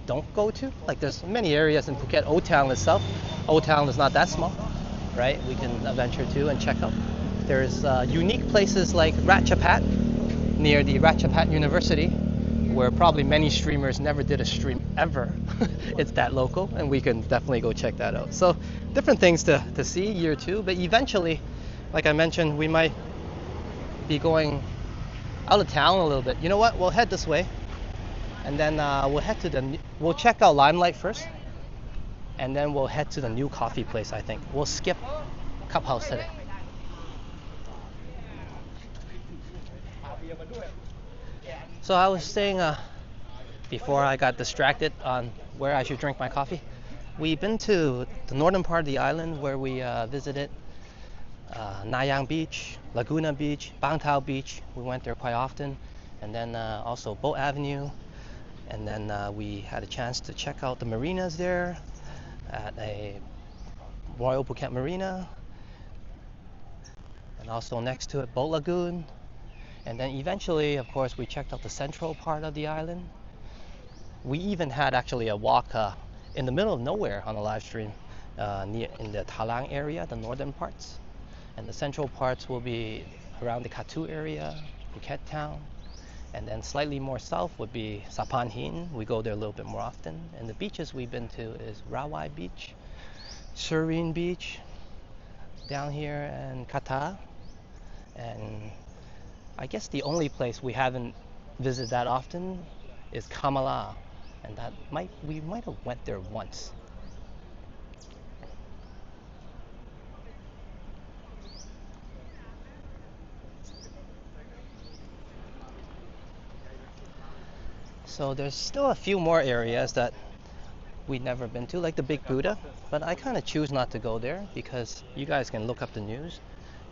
don't go to. Like there's many areas in Phuket Old Town itself. Old Town is not that small, right? We can venture to and check out. There's unique places like Ratchapat, near the Ratchapat University, where probably many streamers never did a stream ever. It's that local, and we can definitely go check that out. So different things to see year 2, but eventually, like I mentioned, we might be going out of town a little bit. You know what? We'll head this way, and then we'll check out Limelight first, and then we'll head to the new coffee place. I think we'll skip Cup House today. So I was saying before I got distracted on where I should drink my coffee. We've been to the northern part of the island where we visited Nayang Beach, Laguna Beach, Bangtao Beach. We went there quite often. And then also Boat Avenue. And then we had a chance to check out the marinas there at a Royal Phuket Marina. And also next to it, Boat Lagoon. And then eventually, of course, we checked out the central part of the island. We even had actually a walk in the middle of nowhere on the live stream near in the Thailand area, the northern parts. And the central parts will be around the Katu area, Phuket Town. And then slightly more south would be Sapan Hin. We go there a little bit more often. And the beaches we've been to is Rawai Beach, Surin Beach, down here, and Kata. And I guess the only place we haven't visited that often is Kamala, and we might have went there once. So there's still a few more areas that we've never been to, like the Big Buddha, but I kind of choose not to go there because you guys can look up the news.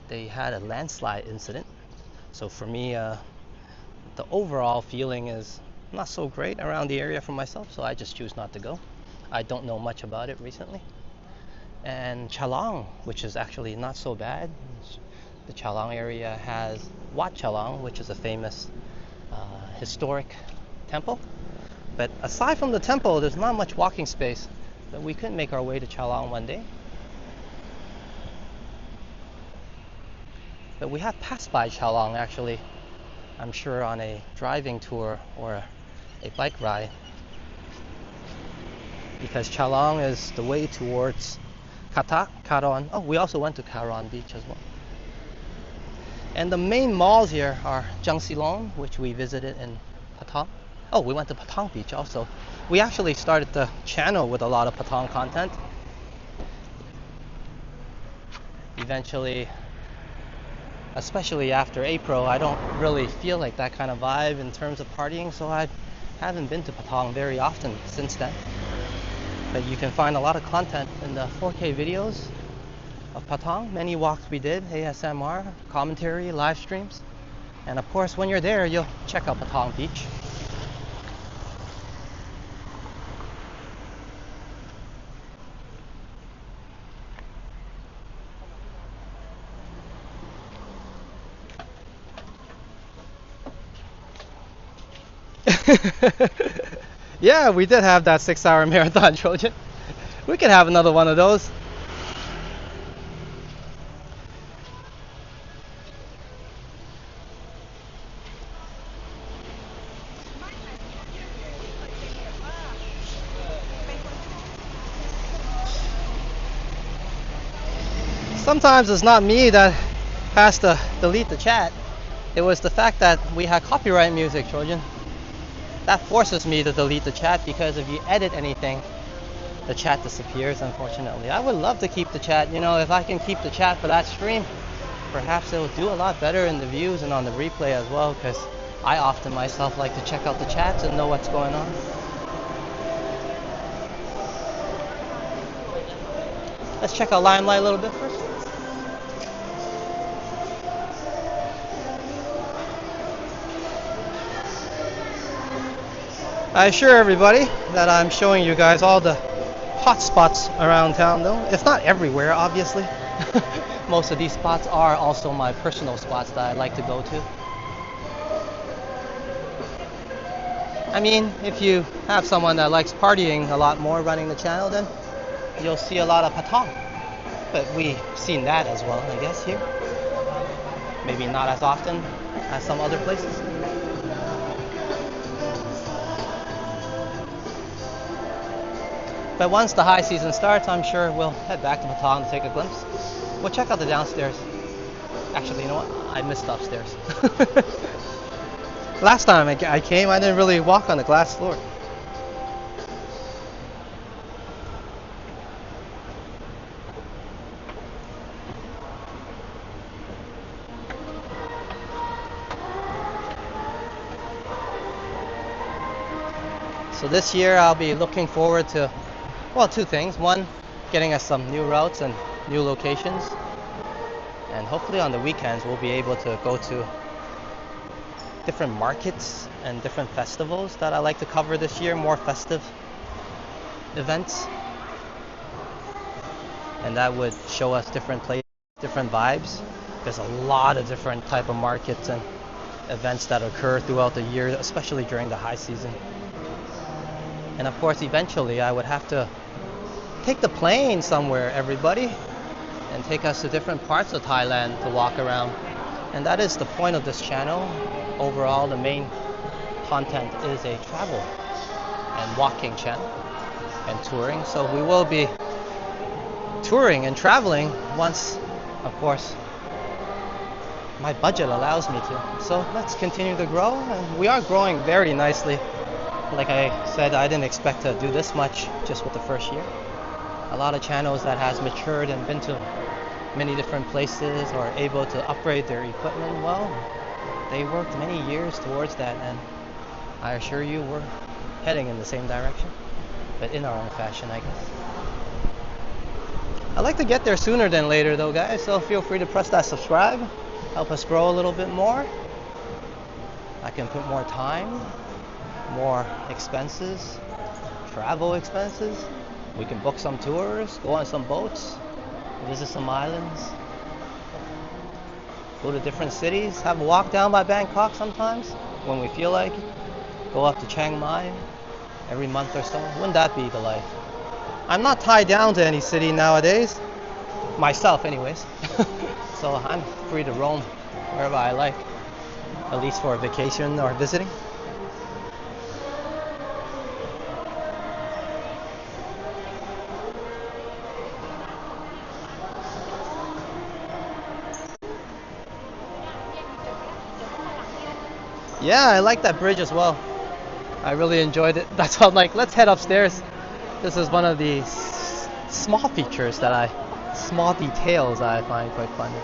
They had a landslide incident. So for me, the overall feeling is not so great around the area for myself, so I just choose not to go. I don't know much about it recently. And Chalang, which is actually not so bad. The Chalang area has Wat Chalang, which is a famous historic temple. But aside from the temple, there's not much walking space. But we could make our way to Chalang one day. But we have passed by Chalang actually, I'm sure on a driving tour or a bike ride. Because Chalang is the way towards Kata, Karon. Oh, we also went to Karon Beach as well. And the main malls here are Jangsilong, which we visited in Patong. Oh, we went to Patong Beach also. We actually started the channel with a lot of Patong content. Eventually, especially after April, I don't really feel like that kind of vibe in terms of partying, so I haven't been to Patong very often since then. But you can find a lot of content in the 4K videos of Patong. Many walks we did, ASMR, commentary, live streams. And of course, when you're there, you'll check out Patong Beach. Yeah, we did have that 6-hour marathon, Trojan. We could have another one of those. Sometimes it's not me that has to delete the chat. It was the fact that we had copyright music, Trojan. That forces me to delete the chat because if you edit anything, the chat disappears, unfortunately. I would love to keep the chat. You know, if I can keep the chat for that stream, perhaps it will do a lot better in the views and on the replay as well, because I often myself like to check out the chats and know what's going on. Let's check out Limelight a little bit first. I assure everybody that I'm showing you guys all the hot spots around town, though. It's not everywhere, obviously. Most of these spots are also my personal spots that I like to go to. I mean, if you have someone that likes partying a lot more running the channel, then you'll see a lot of Patong. But we've seen that as well, I guess, here. Maybe not as often as some other places. But once the high season starts, I'm sure we'll head back to Patong to take a glimpse. We'll check out the downstairs. Actually, you know what? I missed upstairs. Last time I came, I didn't really walk on the glass floor. So this year I'll be looking forward to, well, two things. One, getting us some new routes and new locations. And hopefully on the weekends we'll be able to go to different markets and different festivals that I like to cover this year, more festive events. And that would show us different places, different vibes. There's a lot of different type of markets and events that occur throughout the year, especially during the high season. And of course, eventually I would have to take the plane somewhere, everybody, and take us to different parts of Thailand to walk around. And that is the point of this channel. Overall, the main content is a travel and walking channel and touring. So we will be touring and traveling once, of course, my budget allows me to. So let's continue to grow, and we are growing very nicely. Like I said, I didn't expect to do this much just with the first year. A lot of channels that has matured and been to many different places or able to upgrade their equipment, well, they worked many years towards that, and I assure you we're heading in the same direction, but in our own fashion, I guess. I like to get there sooner than later though, guys, so feel free to press that subscribe, help us grow a little bit more. I can put more time, more expenses, travel expenses. We can book some tours, go on some boats, visit some islands, go to different cities, have a walk down by Bangkok sometimes when we feel like it, go up to Chiang Mai every month or so. Wouldn't that be the life? I'm not tied down to any city nowadays, myself anyways. So I'm free to roam wherever I like, at least for a vacation or visiting. Yeah, I like that bridge as well. I really enjoyed it. That's why I'm like, let's head upstairs. This is one of the small features small details I find quite funny.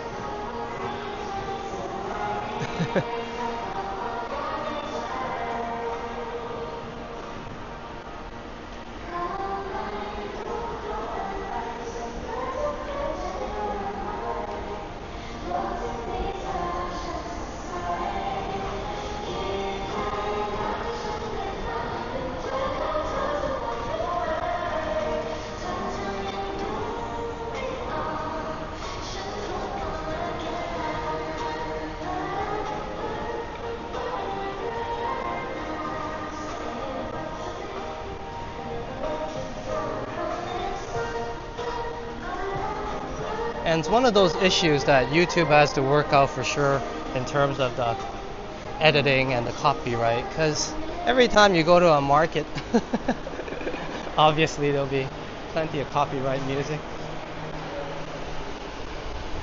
And it's one of those issues that YouTube has to work out for sure in terms of the editing and the copyright, because every time you go to a market, obviously there'll be plenty of copyright music.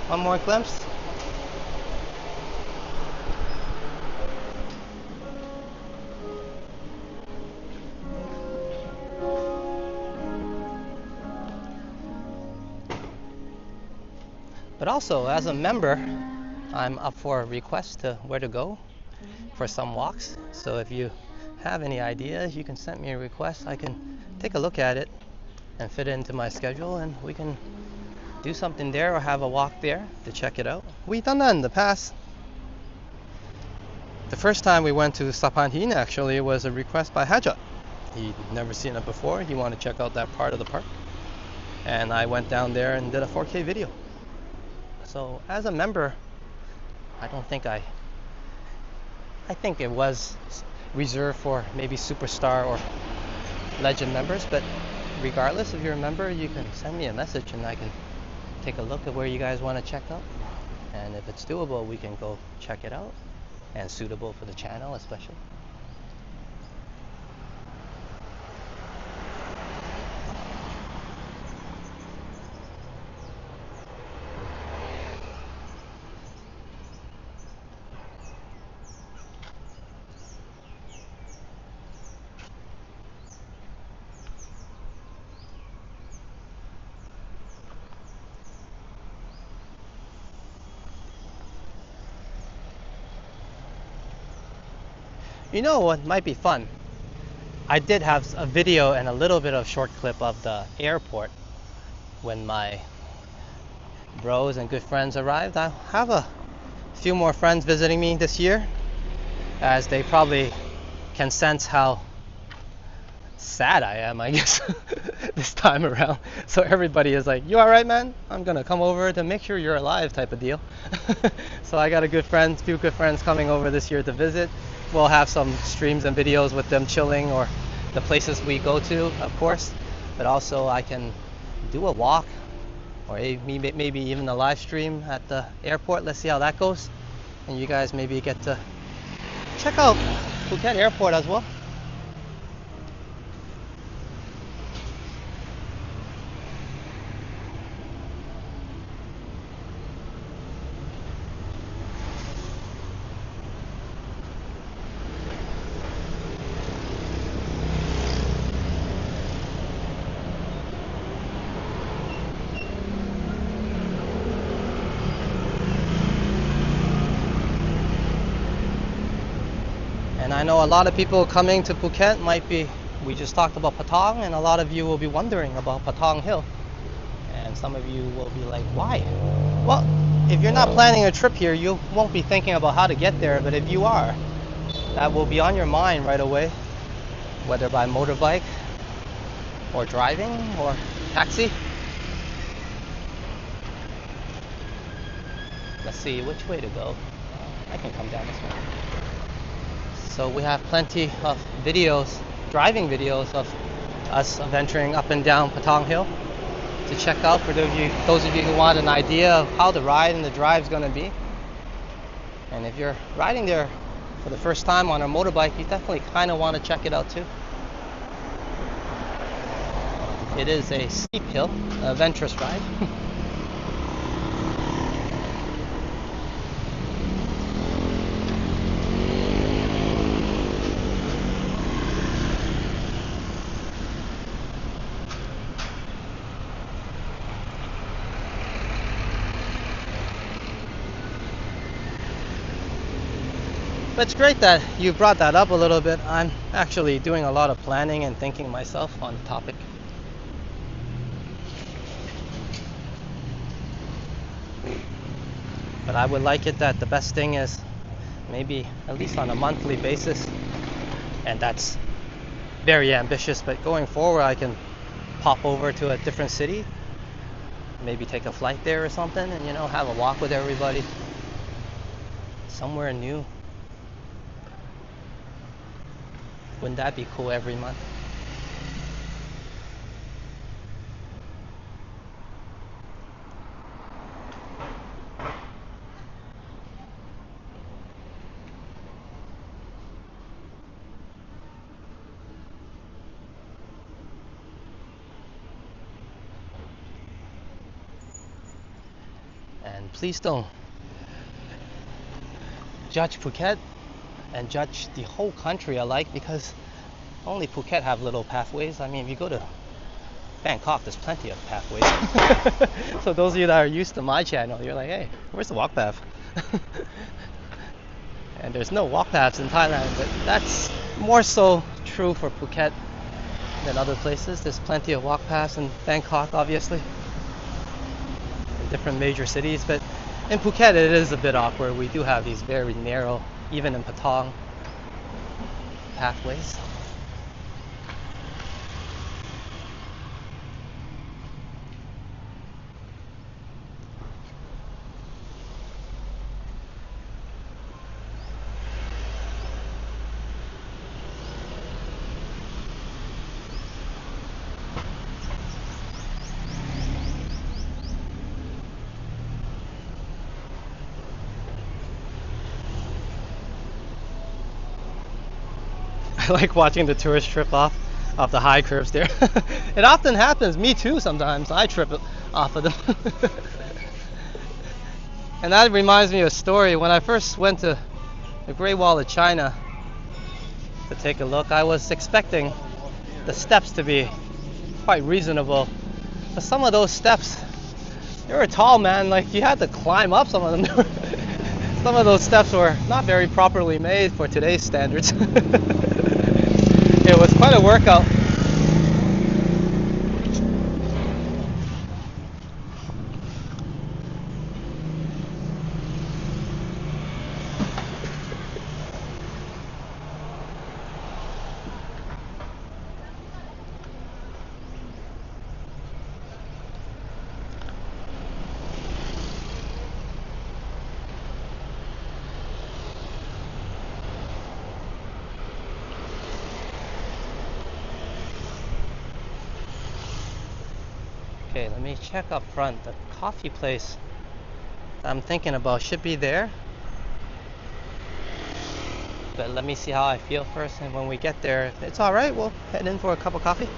One more glimpse. But also, as a member, I'm up for a request to where to go for some walks. So if you have any ideas, you can send me a request. I can take a look at it and fit it into my schedule, and we can do something there or have a walk there to check it out. We've done that in the past. The first time we went to Sapanhin, actually, was a request by Hajat. He'd never seen it before. He wanted to check out that part of the park. And I went down there and did a 4K video. So as a member, I think it was reserved for maybe superstar or legend members, but regardless, if you're a member, you can send me a message and I can take a look at where you guys want to check out. And if it's doable, we can go check it out, and suitable for the channel especially. You know what might be fun? I did have a video and a little bit of short clip of the airport when my bros and good friends arrived. I have a few more friends visiting me this year, as they probably can sense how sad I am, I guess, this time around. So everybody is like, "You all right, man? I'm gonna come over to make sure you're alive," type of deal. So I got few good friends coming over this year to visit. We'll have some streams and videos with them chilling, or the places we go to, of course, but also I can do a walk, or maybe even a live stream at the airport. Let's see how that goes, and you guys maybe get to check out Phuket Airport as well. And I know a lot of people coming to Phuket we just talked about Patong, and a lot of you will be wondering about Patong Hill. And some of you will be like, why? Well, if you're not planning a trip here, you won't be thinking about how to get there. But if you are, that will be on your mind right away, whether by motorbike or driving or taxi. Let's see which way to go. I can come down this way. So we have plenty of videos, driving videos of us venturing up and down Patong Hill to check out for those of you who want an idea of how the ride and the drive is going to be. And if you're riding there for the first time on a motorbike, you definitely kind of want to check it out too. It is a steep hill, a adventurous ride. But it's great that you brought that up a little bit. I'm actually doing a lot of planning and thinking myself on the topic. But I would like it that the best thing is maybe at least on a monthly basis, and that's very ambitious, but going forward I can pop over to a different city, maybe take a flight there or something, and have a walk with everybody somewhere new. Wouldn't that be cool every month? And please don't judge Phuket and judge the whole country alike, because only Phuket have little pathways. I mean, if you go to Bangkok, there's plenty of pathways. So those of you that are used to my channel, you're like, hey, where's the walk path? And there's no walk paths in Thailand, but that's more so true for Phuket than other places. There's plenty of walk paths in Bangkok, obviously, in different major cities, but in Phuket it is a bit awkward. We do have these very narrow, even in Patong, pathways. I like watching the tourists trip off the high curves there. It often happens, me too sometimes. I trip off of them. And that reminds me of a story. When I first went to the Great Wall of China to take a look, I was expecting the steps to be quite reasonable. But some of those steps, they were tall, man. Like, you had to climb up some of them. Some of those steps were not very properly made for today's standards. It was quite a workout. Okay, let me check up front. The coffee place I'm thinking about should be there. But let me see how I feel first, and when we get there, if it's alright, we'll head in for a cup of coffee.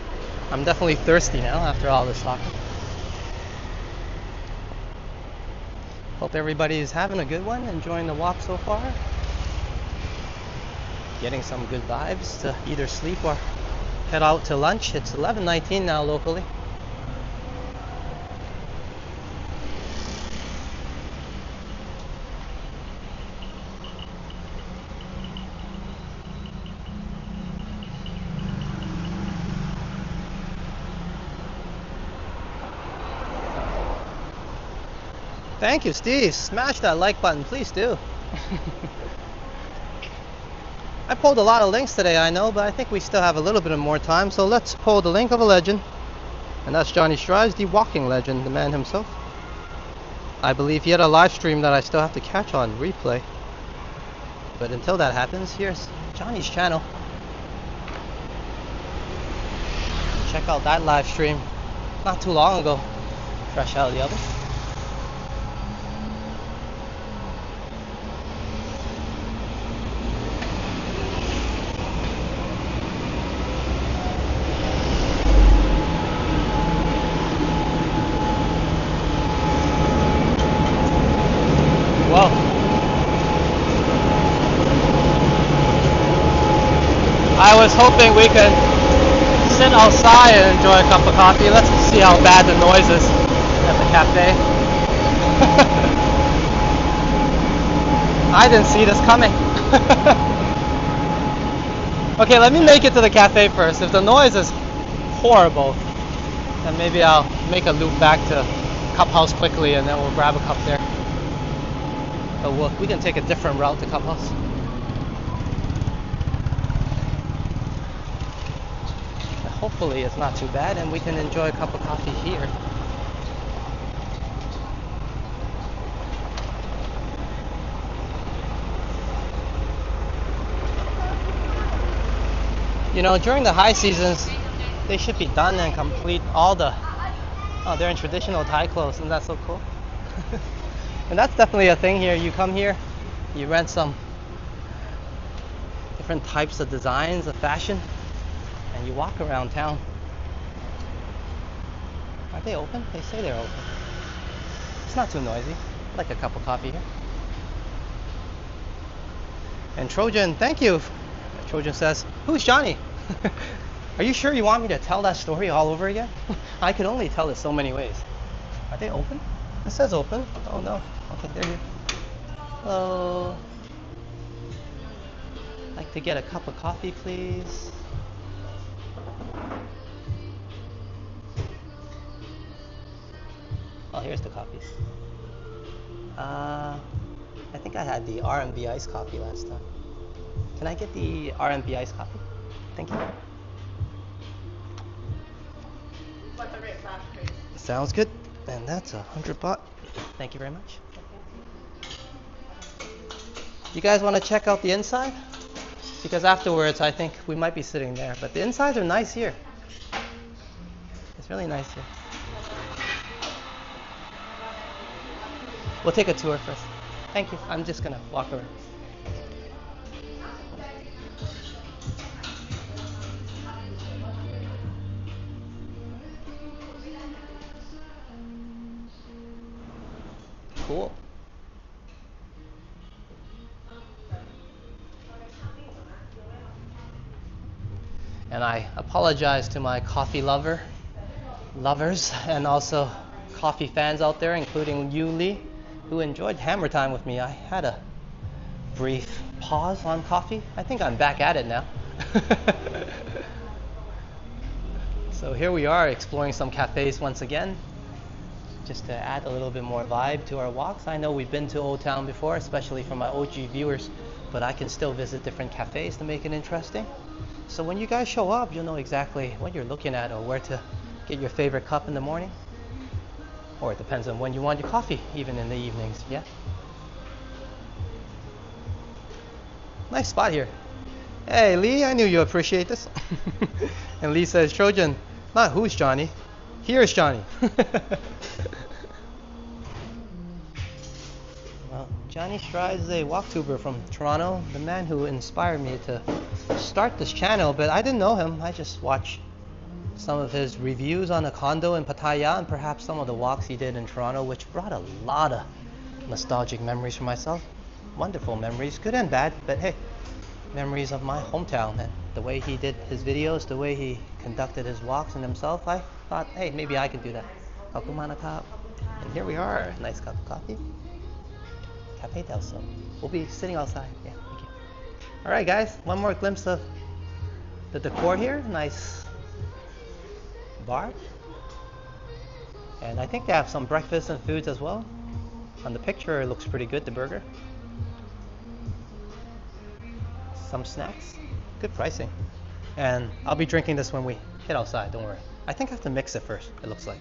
I'm definitely thirsty now after all this talking. Hope everybody is having a good one, enjoying the walk so far. Getting some good vibes to either sleep or head out to lunch. It's 11:19 now locally. Thank you, Steve. Smash that like button, please do. I pulled a lot of links today, I know, but I think we still have a little bit of more time, so let's pull the link of a legend. And that's Johnny Strives, the walking legend, the man himself. I believe he had a live stream that I still have to catch on replay. But until that happens, here's Johnny's channel. Check out that live stream not too long ago. Fresh out of the oven. Whoa. I was hoping we could sit outside and enjoy a cup of coffee. Let's see how bad the noise is at the cafe. I didn't see this coming. Okay, let me make it to the cafe first. If the noise is horrible, then maybe I'll make a loop back to Cup House quickly and then we'll grab a cup there. But we can take a different route to Cup House. Hopefully it's not too bad and we can enjoy a cup of coffee here. You know, during the high seasons, they should be done and complete all the... Oh, they're in traditional Thai clothes, isn't that so cool? And that's definitely a thing here. You come here, you rent some different types of designs of fashion, and you walk around town. Are they open? They say they're open. It's not too noisy. I like a cup of coffee here. And Trojan, thank you. Trojan says, who's Johnny? Are you sure you want me to tell that story all over again? I could only tell it so many ways. Are they open? It says open. Oh no. Okay, there you go. Hello. Like to get a cup of coffee, please. Oh, here's the coffees. I think I had the R&B iced coffee last time. Can I get the R&B iced coffee? Thank you. What's the rate last, please? Sounds good. And that's 100 baht. Thank you very much. You guys want to check out the inside? Because afterwards I think we might be sitting there. But the insides are nice here. It's really nice here. We'll take a tour first. Thank you. I'm just gonna walk around. Cool. And I apologize to my coffee lovers, and also coffee fans out there, including you, Lee, who enjoyed Hammer Time with me. I had a brief pause on coffee. I think I'm back at it now. So here we are exploring some cafes once again, just to add a little bit more vibe to our walks. I know we've been to Old Town before, especially for my OG viewers, but I can still visit different cafes to make it interesting. So when you guys show up, you'll know exactly what you're looking at or where to get your favorite cup in the morning. Or it depends on when you want your coffee, even in the evenings, yeah? Nice spot here. Hey Lee, I knew you appreciate this. And Lee says, Trojan, not who's Johnny, here's Johnny. Well, Johnny Stride is a walktuber from Toronto, the man who inspired me to start this channel, but I didn't know him. I just watched some of his reviews on a condo in Pattaya and perhaps some of the walks he did in Toronto, which brought a lot of nostalgic memories for myself. Wonderful memories, good and bad, but hey, memories of my hometown and the way he did his videos, the way he conducted his walks and himself. I thought, hey, maybe I could do that. And here we are, nice cup of coffee. Cafe Del Sol. We'll be sitting outside. Yeah, thank you. All right, guys, one more glimpse of the decor here. Nice bar. And I think they have some breakfast and foods as well. On the picture, it looks pretty good, the burger. Some snacks. Good pricing. And I'll be drinking this when we hit outside, don't worry. I think I have to mix it first, it looks like.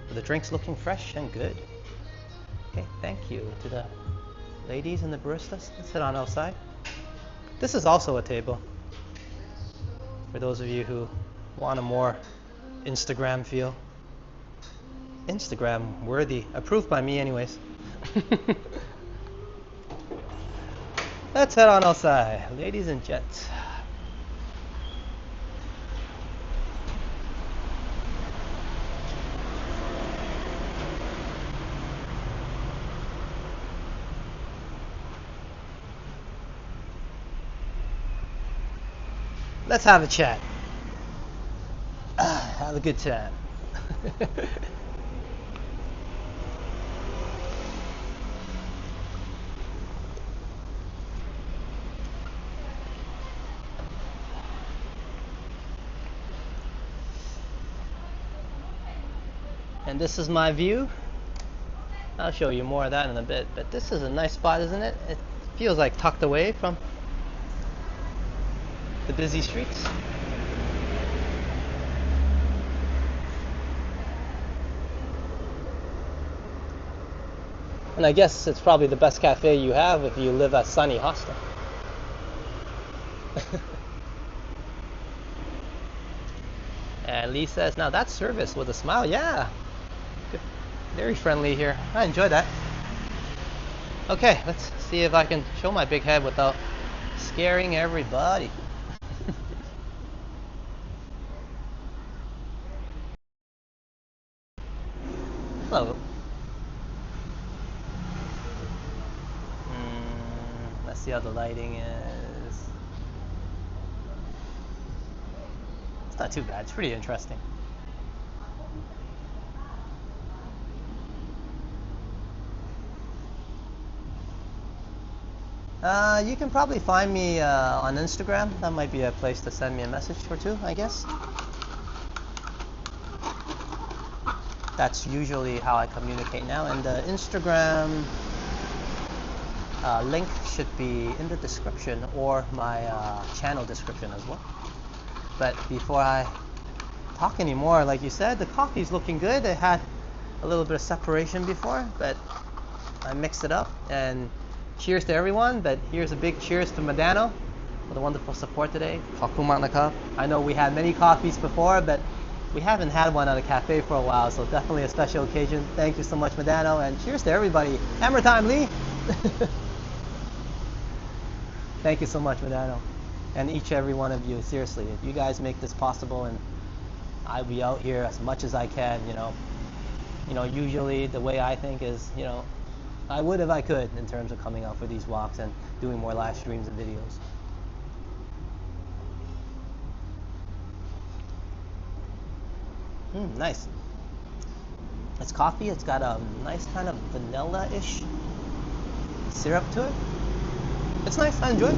But the drink's looking fresh and good. Okay, thank you to the ladies and the baristas. Let's head on outside. This is also a table. For those of you who want a more Instagram feel. Instagram worthy. Approved by me anyways. Let's head on outside, ladies and gents. Let's have a chat. Have a good time. And this is my view. I'll show you more of that in a bit, but this is a nice spot, isn't it? It feels like tucked away from the busy streets. And I guess it's probably the best cafe you have if you live at sunny Hostel. And Lee says, now that's service with a smile. Yeah, good. Very friendly here. I enjoy that. Okay, let's see if I can show my big head without scaring everybody. Hello. Let's see how the lighting is. It's not too bad. It's pretty interesting. You can probably find me on Instagram. That might be a place to send me a message or two, I guess. That's usually how I communicate now. And the Instagram link should be in the description or my channel description as well. But before I talk anymore, like you said, the coffee's looking good. It had a little bit of separation before, but I mixed it up. And cheers to everyone, but here's a big cheers to Madano for the wonderful support today. I know we had many coffees before, but we haven't had one at a cafe for a while, so definitely a special occasion. Thank you so much, Madano, and cheers to everybody. Hammer time, Lee! Thank you so much, Madano. And each and every one of you, seriously, if you guys make this possible, and I'll be out here as much as I can, you know, usually the way I think is, you know, I would if I could in terms of coming out for these walks and doing more live streams and videos. Nice. It's coffee. It's got a nice kind of vanilla-ish syrup to it. It's nice. I enjoy it.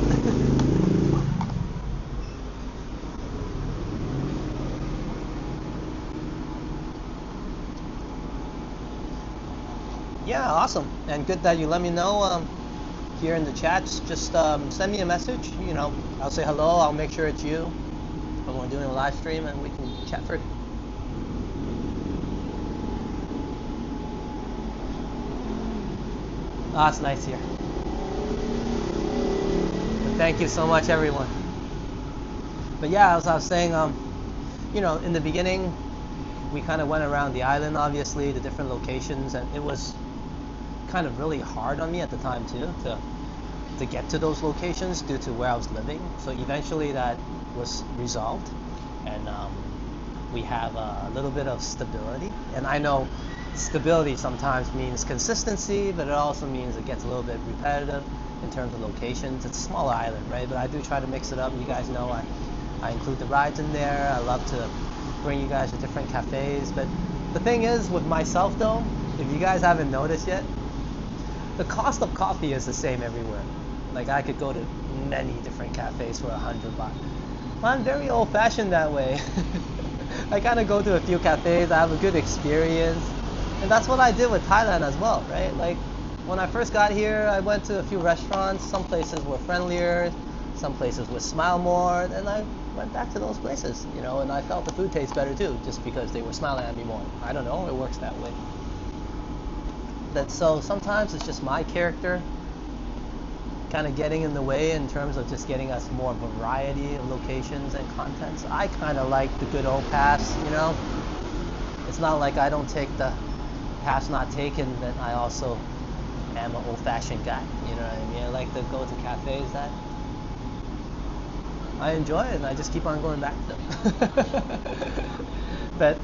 Yeah, awesome. And good that you let me know here in the chats. Just send me a message. I'll say hello. I'll make sure it's you when we're doing a live stream, and we can chat for. Ah, it's nice here. But thank you so much, everyone. But yeah, as I was saying, in the beginning, we kind of went around the island, obviously, the different locations, and it was kind of really hard on me at the time too to get to those locations due to where I was living. So eventually that was resolved, and we have a little bit of stability. And I know stability sometimes means consistency, but it also means it gets a little bit repetitive in terms of locations. It's a small island, right? But I do try to mix it up. You guys know I include the rides in there. I love to bring you guys to different cafes. But the thing is, with myself though, if you guys haven't noticed yet, the cost of coffee is the same everywhere. Like I could go to many different cafes for $100. I'm very old-fashioned that way. I kind of go to a few cafes, I have a good experience, and that's what I did with Thailand as well, right? Like when I first got here, I went to a few restaurants. Some places were friendlier, some places would smile more, and I went back to those places, and I felt the food tastes better too, just because they were smiling at me more. I don't know, it works that way. So sometimes it's just my character kind of getting in the way in terms of just getting us more variety of locations and contents. I kind of like the good old pass, It's not like I don't take the pass not taken, but I also am an old-fashioned guy, you know what I mean? I like to go to cafes that I enjoy it, and I just keep on going back to them. But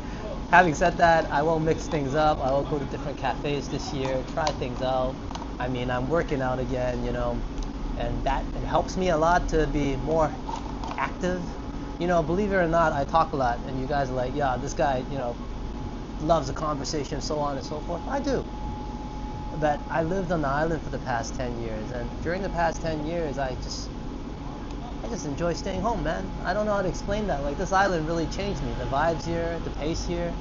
having said that, I will mix things up. I will go to different cafes this year, try things out. I mean, I'm working out again, and that it helps me a lot to be more active. Believe it or not, I talk a lot, and you guys are like, yeah, this guy, loves a conversation, so on and so forth. I do. But I lived on the island for the past 10 years, and during the past 10 years, I just enjoy staying home, man. I don't know how to explain that. Like, this island really changed me. The vibes here, the pace here.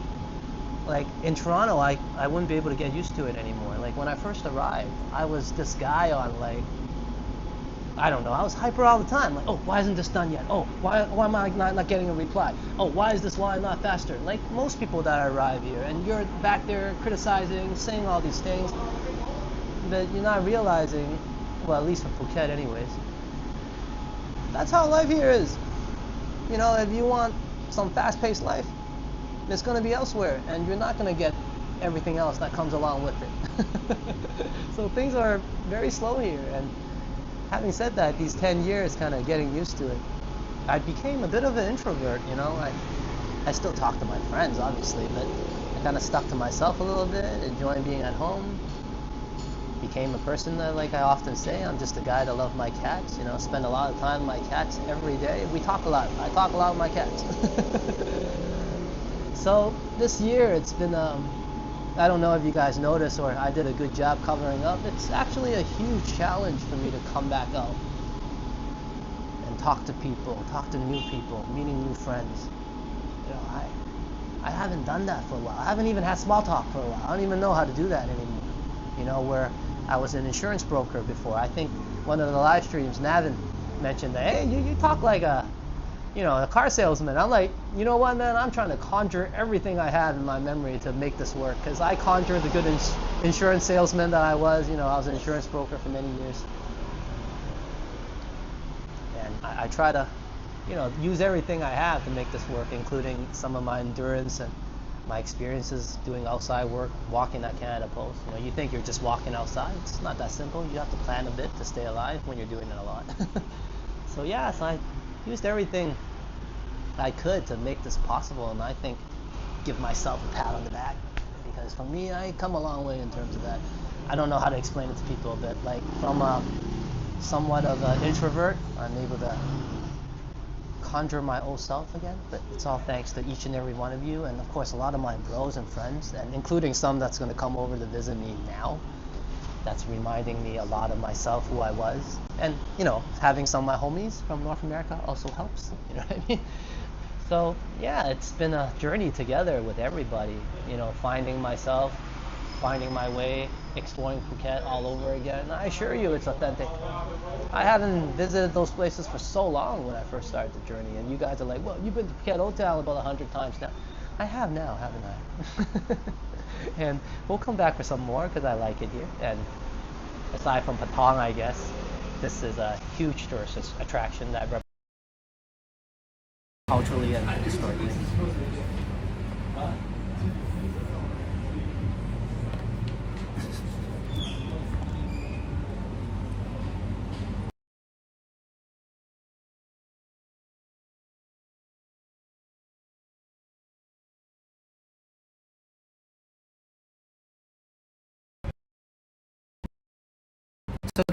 Like, in Toronto, I wouldn't be able to get used to it anymore. Like, when I first arrived, I was this guy on, like, I don't know, I was hyper all the time. Like, oh, why isn't this done yet? Oh, why am I not getting a reply? Oh, why is this line not faster? Like, most people that arrive here, and you're back there criticizing, saying all these things, but you're not realizing, well, at least for Phuket anyways, that's how life here is. If you want some fast-paced life, it's going to be elsewhere, and you're not going to get everything else that comes along with it. So things are very slow here, and having said that, these 10 years kind of getting used to it, I became a bit of an introvert, I still talk to my friends, obviously, but I kind of stuck to myself a little bit, enjoying being at home. Became a person that, like I often say, I'm just a guy that loves my cats, spend a lot of time with my cats every day. We talk a lot. I talk a lot with my cats. So this year it's been, I don't know if you guys noticed or I did a good job covering up. It's actually a huge challenge for me to come back out and talk to people, talk to new people, meeting new friends. I haven't done that for a while. I haven't even had small talk for a while. I don't even know how to do that anymore. Where I was an insurance broker before. I think one of the live streams, Navin mentioned that, hey, you talk like a car salesman. I'm like, you know what, man? I'm trying to conjure everything I have in my memory to make this work, because I conjured the good insurance salesman that I was. I was an insurance broker for many years. And I try to, use everything I have to make this work, including some of my endurance and my experiences doing outside work, walking at Canada Post. You think you're just walking outside. It's not that simple. You have to plan a bit to stay alive when you're doing it a lot. So I used everything I could to make this possible, and I think give myself a pat on the back, because for me, I come a long way in terms of that. I don't know how to explain it to people, but like from somewhat of an introvert, I'm able to conjure my old self again, but it's all thanks to each and every one of you, and of course a lot of my bros and friends, and including some that's going to come over to visit me now. That's reminding me a lot of myself, who I was, and having some of my homies from North America also helps. You know what I mean? So yeah, it's been a journey together with everybody. Finding myself, finding my way, exploring Phuket all over again. I assure you it's authentic. I haven't visited those places for so long when I first started the journey, and you guys are like, well, you've been to Phuket Old Town about 100 times now. I have now, haven't I? And we'll come back for some more because I like it here. And aside from Patong, I guess, this is a huge tourist attraction that represents culturally and historically.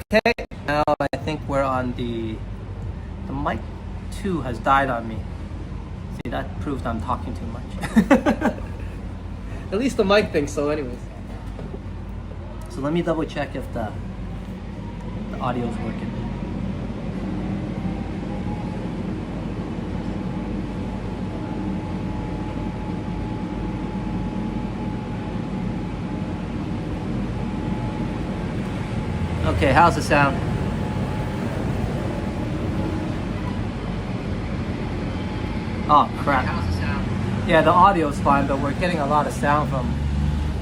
Okay, now I think we're on the mic 2 has died on me. See, that proves I'm talking too much. At least the mic thinks so anyways. So let me double check if the audio's working. Okay, how's the sound? Oh crap. How's the sound? Yeah, the audio's fine, but we're getting a lot of sound from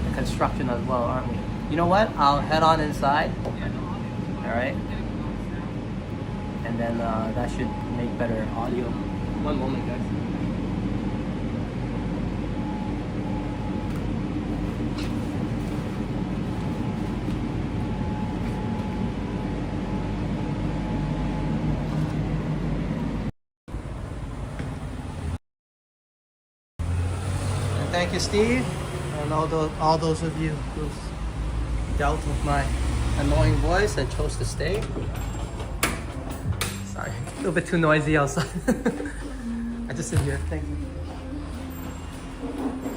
the construction as well, aren't we? You know what? I'll head on inside. Alright. And then that should make better audio. One moment, guys. Thank you, Steve, and all those of you who've dealt with my annoying voice and chose to stay. Sorry, a little bit too noisy outside. I just sit here. Thank you.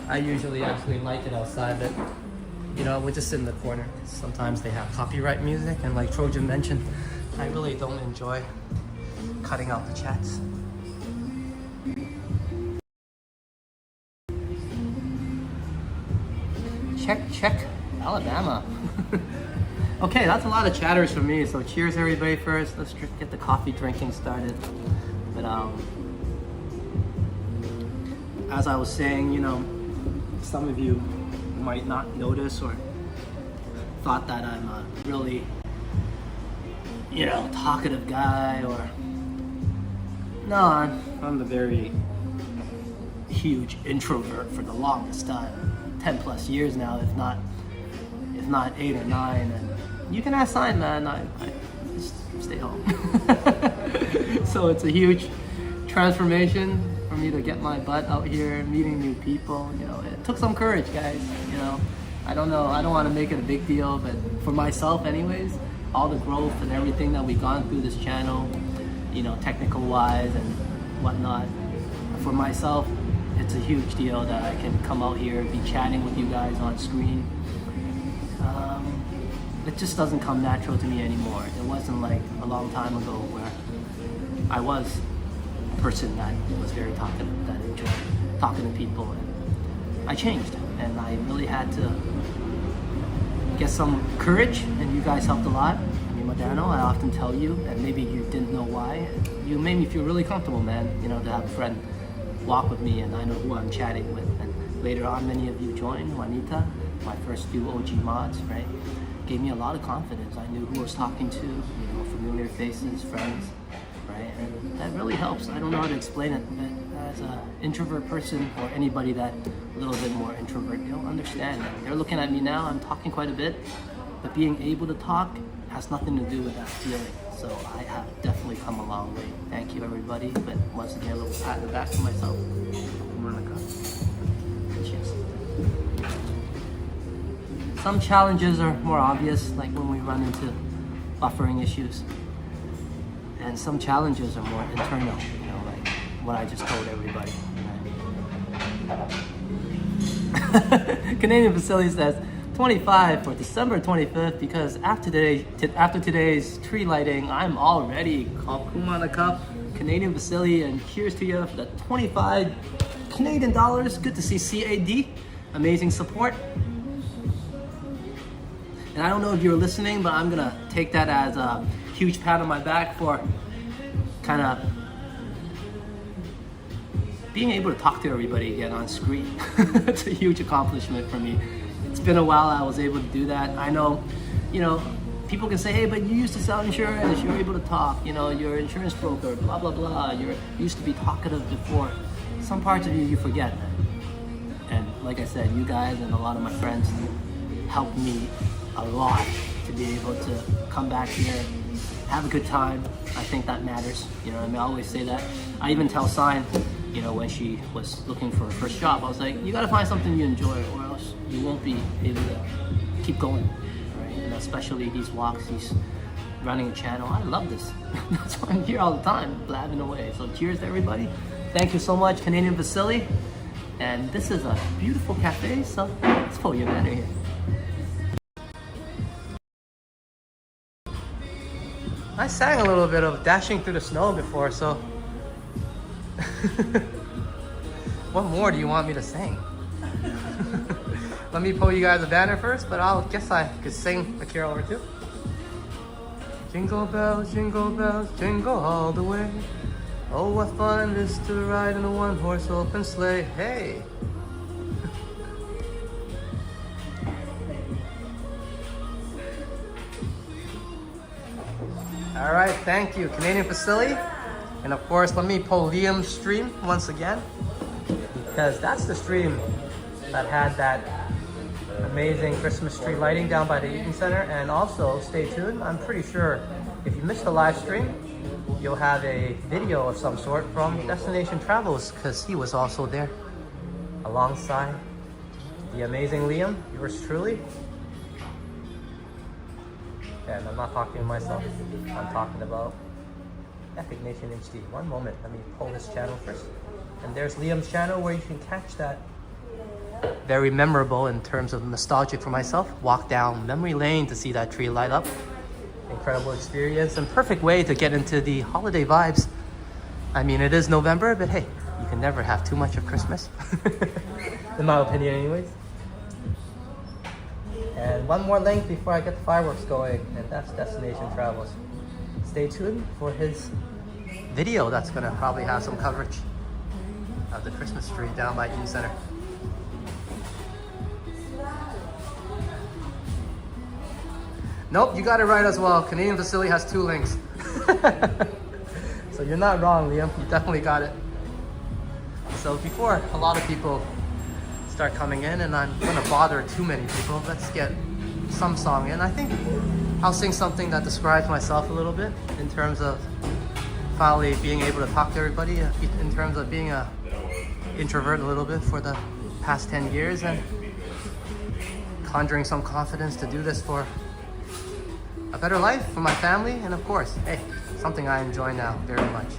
I usually actually like it outside, but you know, we just sit in the corner. Sometimes they have copyright music, and like Trojan mentioned, I really don't enjoy cutting out the chats. Check, Alabama. Okay, that's a lot of chatters for me, so cheers everybody first. Let's get the coffee drinking started. But as I was saying, you know, some of you might not notice or thought that I'm a really, you know, talkative guy, or no, I'm a very huge introvert for the longest time. 10 plus years now, if not 8 or 9, and you can ask Sign Man, I just stay home. So it's a huge transformation for me to get my butt out here, meeting new people. You know, it took some courage, guys. You know, I don't want to make it a big deal, but for myself anyways, all the growth and everything that we've gone through this channel, you know, technical wise and whatnot, for myself, it's a huge deal that I can come out here and be chatting with you guys on screen. It just doesn't come natural to me anymore. It wasn't like a long time ago where I was a person that was very talkative, that enjoyed talking to people. And I changed, and I really had to get some courage, and you guys helped a lot. I mean, Modano, I often tell you, and maybe you didn't know why, you made me feel really comfortable, man, you know, to have a friend walk with me, and I know who I'm chatting with. And later on, many of you joined. Juanita, my first few OG mods, right, gave me a lot of confidence. I knew who I was talking to, you know, familiar faces, friends, right, and that really helps. I don't know how to explain it, but as an introvert person, or anybody that a little bit more introvert, they'll understand. They're looking at me now, I'm talking quite a bit, but being able to talk has nothing to do with that feeling. So I have definitely come a long way. Thank you, everybody. But once again, a little pat in the back for myself. Cheers. Some challenges are more obvious, like when we run into buffering issues. And some challenges are more internal, you know, like what I just told everybody. Canadian Facility says, 25 for December 25th, because after today's tree lighting, I'm all ready. Khun on a cup, Canadian Facility, and cheers to you for the 25 Canadian dollars. Good to see CAD. Amazing support. And I don't know if you're listening, but I'm gonna take that as a huge pat on my back for kind of being able to talk to everybody again on screen. It's a huge accomplishment for me. It's been a while I was able to do that. I know, you know, people can say, hey, but you used to sell insurance, you're able to talk, you know, you're an insurance broker, blah, blah, blah. You used to be talkative before. Some parts of you forget. And like I said, you guys and a lot of my friends helped me a lot to be able to come back here, have a good time. I think that matters. You know what I mean? I always say that. I even tell Sign, you know, when she was looking for her first job, I was like, you gotta find something you enjoy or else you won't be able to keep going, right? And especially these walks, he's running a channel. I love this. That's why I'm here all the time, blabbing away. So cheers to everybody. Thank you so much, Canadian Vasily. And this is a beautiful cafe, so let's pull your banner here. I sang a little bit of Dashing Through the Snow before, so what more do you want me to sing? Let me pull you guys a banner first, but I guess I could sing a carol or two. Jingle bells, jingle all the way. Oh, what fun it is to ride in a one-horse open sleigh. Hey! All right, thank you, Canadian Facility. And of course, let me pull Liam's stream once again, because that's the stream that had that amazing Christmas tree lighting down by the Eaton Center. And also, stay tuned. I'm pretty sure if you missed the live stream, you'll have a video of some sort from Destination Travels, because he was also there alongside the amazing Liam, yours truly. And I'm not talking to myself, I'm talking about Epic Nation HD. One moment, let me pull this channel first. And there's Liam's channel where you can catch that very memorable in terms of nostalgic for myself. Walk down memory lane to see that tree light up. Incredible experience and perfect way to get into the holiday vibes. I mean, it is November, but hey, you can never have too much of Christmas. In my opinion anyways. And one more link before I get the fireworks going, and that's Destination Travels. Stay tuned for his video that's gonna probably have some coverage of the Christmas tree down by Eaton Center. Nope, you got it right as well. Canadian Facility has 2 links. So you're not wrong, Liam. You definitely got it. So before a lot of people start coming in, and I'm gonna bother too many people, let's get some song in. I think I'll sing something that describes myself a little bit in terms of finally being able to talk to everybody, in terms of being a introvert a little bit for the past 10 years and conjuring some confidence to do this for a better life for my family, and of course, hey, something I enjoy now very much.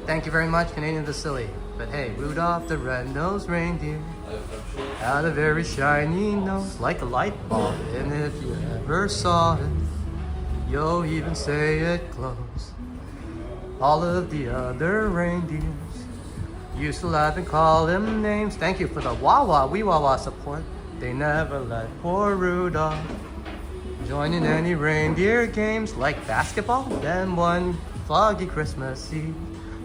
Thank you very much, Canadian Vasily. But hey, Rudolph the red-nosed reindeer had a very shiny nose like a light bulb, and if you ever saw it, you'll even say it close. All of the other reindeers used to laugh and call him names. Thank you for the Wawa, wee Wawa support. They never let poor Rudolph join in any reindeer games like basketball. Then one foggy Christmas Eve,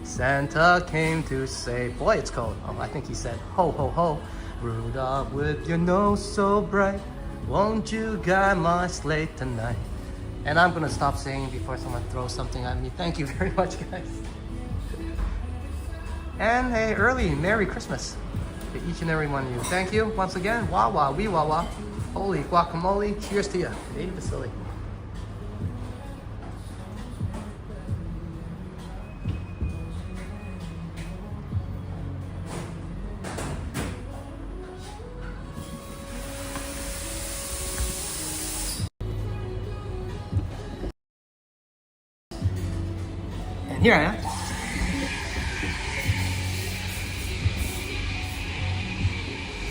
Santa came to say, boy, it's cold. Oh, I think he said, ho, ho, ho. Rudolph, with your nose so bright, won't you guide my sleigh tonight? And I'm gonna stop singing before someone throws something at me. Thank you very much, guys. And hey, early Merry Christmas to each and every one of you. Thank you once again. Wawa, wee Wawa. Holy guacamole. Cheers to you. Canadian Facility. And here I am.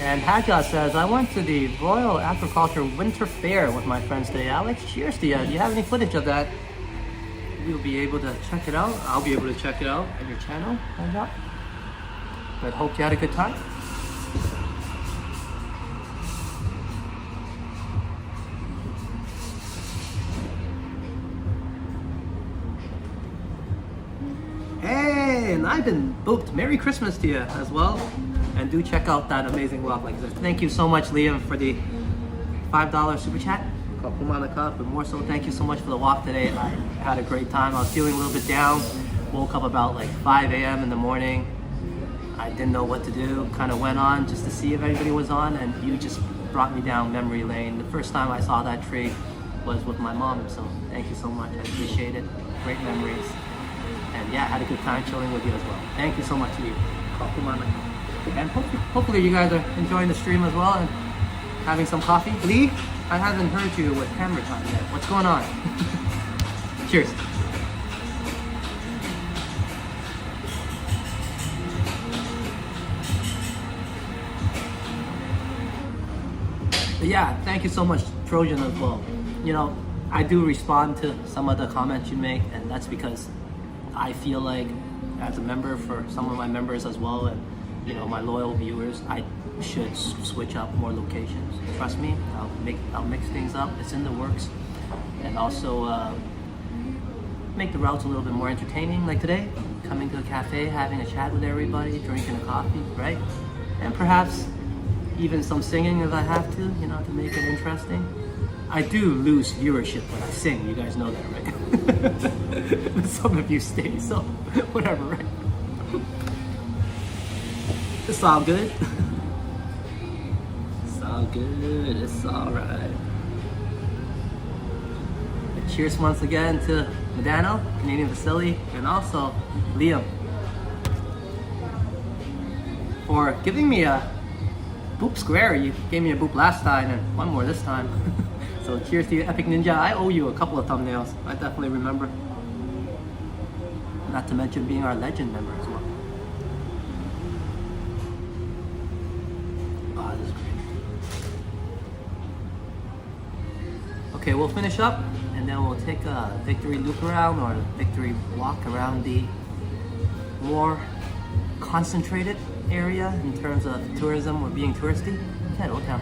And Hajjah says, I went to the Royal Agriculture Winter Fair with my friends today. Alex, cheers to you. Do you have any footage of that? We'll be able to check it out. I'll be able to check it out on your channel, Hajjah. But hope you had a good time. and I've been booked. Merry Christmas to you as well. And do check out that amazing walk. Like I said, thank you so much, Liam, for the $5 super chat. But more so, thank you so much for the walk today. I had a great time. I was feeling a little bit down. Woke up about like 5 a.m. in the morning. I didn't know what to do. Kind of went on just to see if anybody was on, and you just brought me down memory lane. The first time I saw that tree was with my mom, so thank you so much. I appreciate it. Great memories. And yeah, had a good time chilling with you as well. Thank you so much, Lee. And hopefully you guys are enjoying the stream as well and having some coffee. Lee, I haven't heard you with camera time yet. What's going on? Cheers. But yeah, thank you so much, Trojan, as well. You know, I do respond to some of the comments you make, and that's because I feel like as a member for some of my members as well, and you know, my loyal viewers, I should switch up more locations. Trust me, I'll mix things up. It's in the works, and also make the routes a little bit more entertaining. Like today, coming to a cafe, having a chat with everybody, drinking a coffee, right? And perhaps even some singing if I have to, you know, to make it interesting. I do lose viewership when I sing. You guys know that, right? But some of you stay, so whatever, right? It's all good. It's all good. It's all right. And cheers once again to Medano, Canadian Facility, and also Liam for giving me a boop square. You gave me a boop last time and one more this time. So cheers to you, Epic Ninja. I owe you a couple of thumbnails. I definitely remember. Not to mention being our legend member as well. Oh, this is great. Okay, we'll finish up and then we'll take a victory loop around or a victory walk around the more concentrated area in terms of tourism or being touristy. Phuket Town.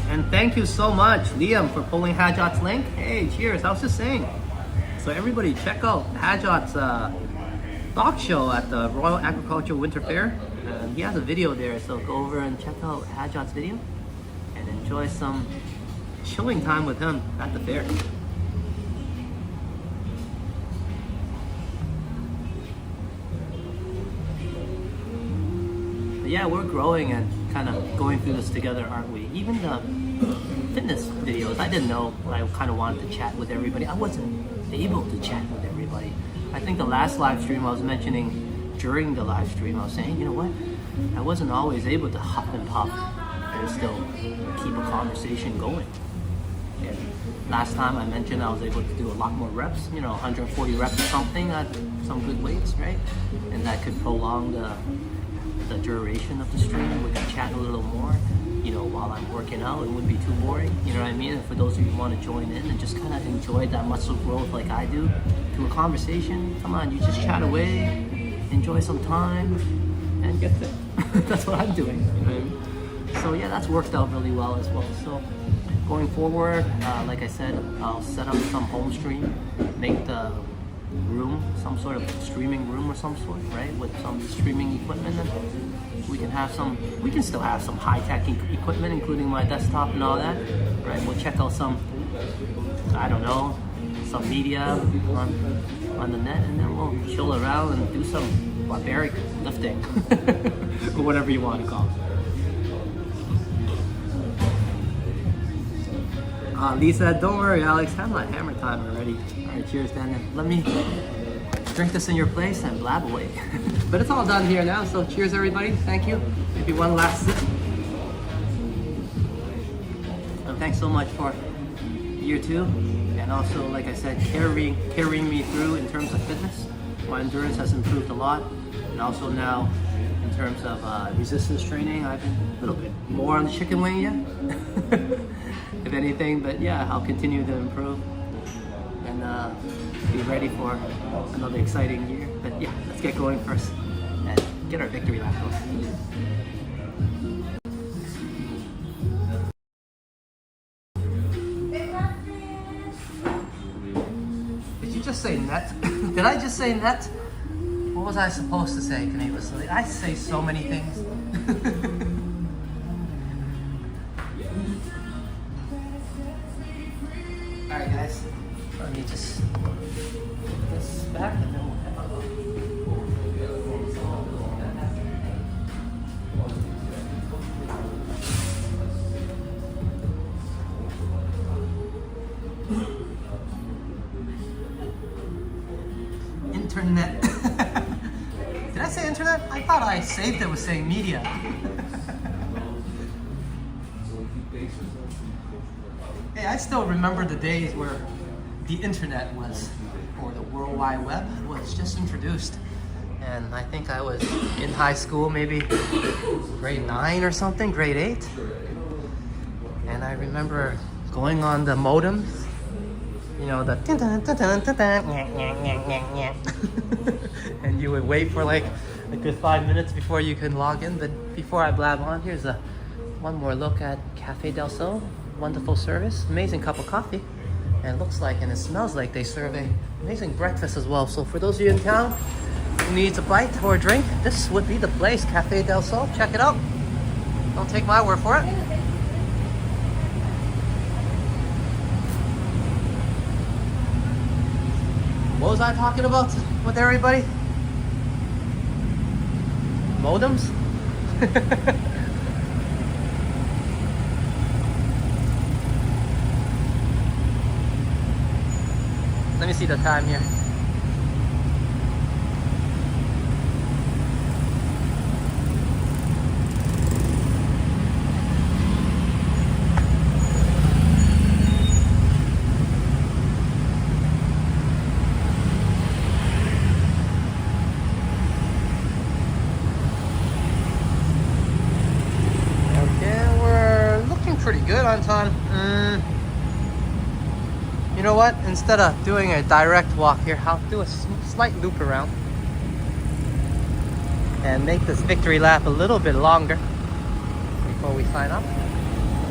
And thank you so much, Liam, for pulling Hajat's link. Hey, cheers. I was just saying. So everybody check out Hajat's talk show at the Royal Agricultural Winter Fair. He has a video there, so go over and check out Hajat's video and enjoy some chilling time with him at the fair. But yeah, we're growing and kind of going through this together, aren't we? Even the fitness videos, I didn't know I kind of wanted to chat with everybody. I wasn't able to chat with everybody. I think the last live stream I was mentioning during the live stream, I was saying, you know what? I wasn't always able to hop and pop and still keep a conversation going. And last time I mentioned I was able to do a lot more reps, you know, 140 reps or something at some good weights, right? And that could prolong the duration of the stream. We can chat a little more, you know, while I'm working out. It wouldn't be too boring, you know what I mean? And for those of you who want to join in and just kind of enjoy that muscle growth like I do through a conversation, come on, you just chat away, enjoy some time, and get fit. That's what I'm doing, you know what I mean? So yeah, that's worked out really well as well. So going forward, like I said, I'll set up some home stream, make the room some sort of streaming room or some sort, right, with some streaming equipment, and we can still have some high-tech equipment, including my desktop and all that, right? We'll check out some, I don't know, some media on the net, and then we'll chill around and do some barbaric lifting or whatever you want to call it. Lee said, don't worry, Alex, have my hammer time already. All right, cheers, then. Let me drink this in your place and blab away. But it's all done here now, so cheers, everybody. Thank you. Maybe one last sip. And thanks so much for year 2. And also, like I said, carrying me through in terms of fitness. My endurance has improved a lot. And also now, in terms of resistance training, I've been a little bit more on the chicken wing yet. If anything, but yeah, I'll continue to improve and be ready for another exciting year. But yeah, let's get going first and get our victory lap going. net. Did I just say net? What was I supposed to say, Canavas? I say so many things. Alright guys, let me just put this back and then we'll head on. Internet. Did I say internet? I thought I saved it with saying media. Hey, I still remember the days where the internet was, or the World Wide Web was just introduced. And I think I was in high school, maybe grade 9 or something, grade 8. And I remember going on the modems, you know, the and you would wait for like a good 5 minutes before you can log in. But before I blab on, here's one more look at Cafe Del Sol. Wonderful service, amazing cup of coffee, and it looks like and it smells like they serve a amazing breakfast as well. So for those of you in town who needs a bite or a drink, this would be the place, Cafe Del Sol. Check it out. Don't take my word for it. What was I talking about with everybody? Modems? Let me see the time here. Okay, we're looking pretty good on time. You know what? Instead of doing a direct walk here, I'll do a slight loop around and make this victory lap a little bit longer before we sign off.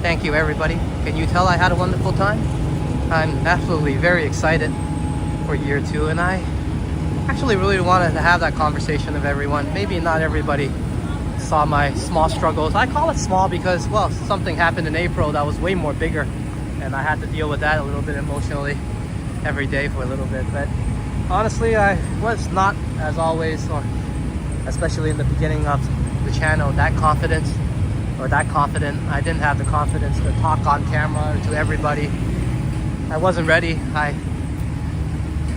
Thank you, everybody. Can you tell I had a wonderful time? I'm absolutely very excited for year 2, and I actually really wanted to have that conversation with everyone. Maybe not everybody saw my small struggles. I call it small because, well, something happened in April that was way more bigger. And I had to deal with that a little bit emotionally every day for a little bit. But honestly, I was not, as always, or especially in the beginning of the channel, that confident. I didn't have the confidence to talk on camera to everybody. I wasn't ready. I've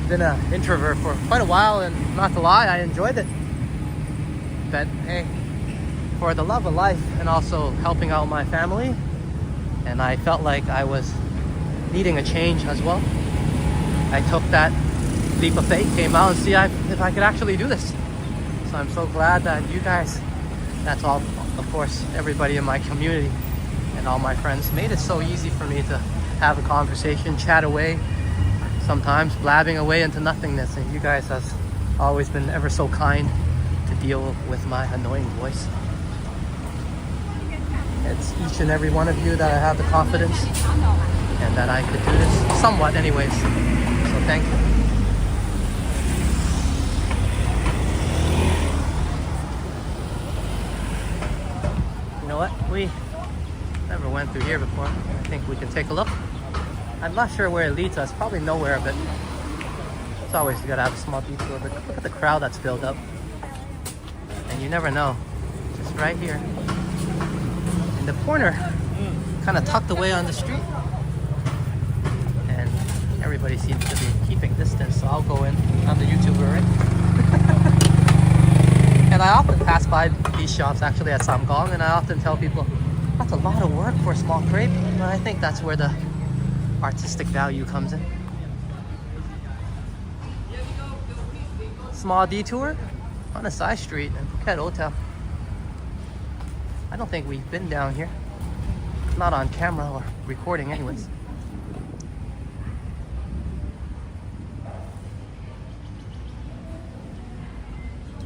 been an introvert for quite a while, and not to lie, I enjoyed it. But hey, for the love of life and also helping out my family, and I felt like I was needing a change as well, I took that leap of faith, came out and see if I could actually do this. So I'm so glad that you guys, that's all, of course, everybody in my community and all my friends, made it so easy for me to have a conversation, chat away, sometimes blabbing away into nothingness. And you guys have always been ever so kind to deal with my annoying voice. It's each and every one of you that I have the confidence and that I could do this somewhat anyways. So thank you. You know what? We never went through here before. I think we can take a look. I'm not sure where it leads us. Probably nowhere, but it's always you gotta have a small detour. But look at the crowd that's built up. And you never know. Just right here. The corner, kind of tucked away on the street, and everybody seems to be keeping distance, so I'll go in. I'm the YouTuber, right? And I often pass by these shops actually at Samgong, and I often tell people that's a lot of work for a small crepe, but I think that's where the artistic value comes in. Small detour on a side street in Phuket Hotel. I don't think we've been down here. Not on camera or recording anyways.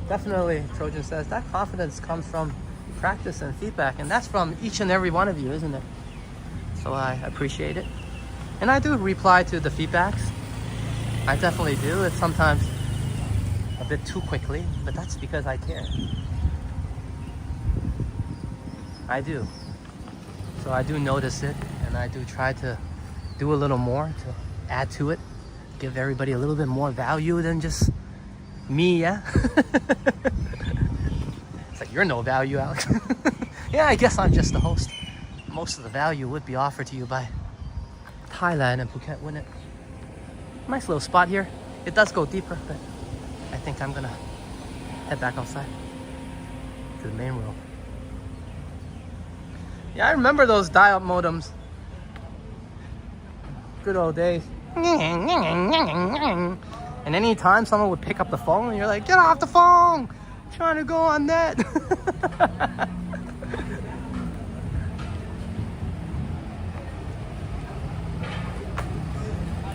Definitely, Trojan says, that confidence comes from practice and feedback, and that's from each and every one of you, isn't it? So I appreciate it. And I do reply to the feedbacks. I definitely do. It's sometimes a bit too quickly, but that's because I care. I do. So I do notice it, and I do try to do a little more to add to it, give everybody a little bit more value than just me, yeah? It's like, you're no value, Alex. Yeah, I guess I'm just the host. Most of the value would be offered to you by Thailand and Phuket, wouldn't it? Nice little spot here. It does go deeper, but I think I'm gonna head back outside to the main road. Yeah, I remember those dial-up modems. Good old days. And anytime someone would pick up the phone, and you're like, get off the phone! I'm trying to go on net.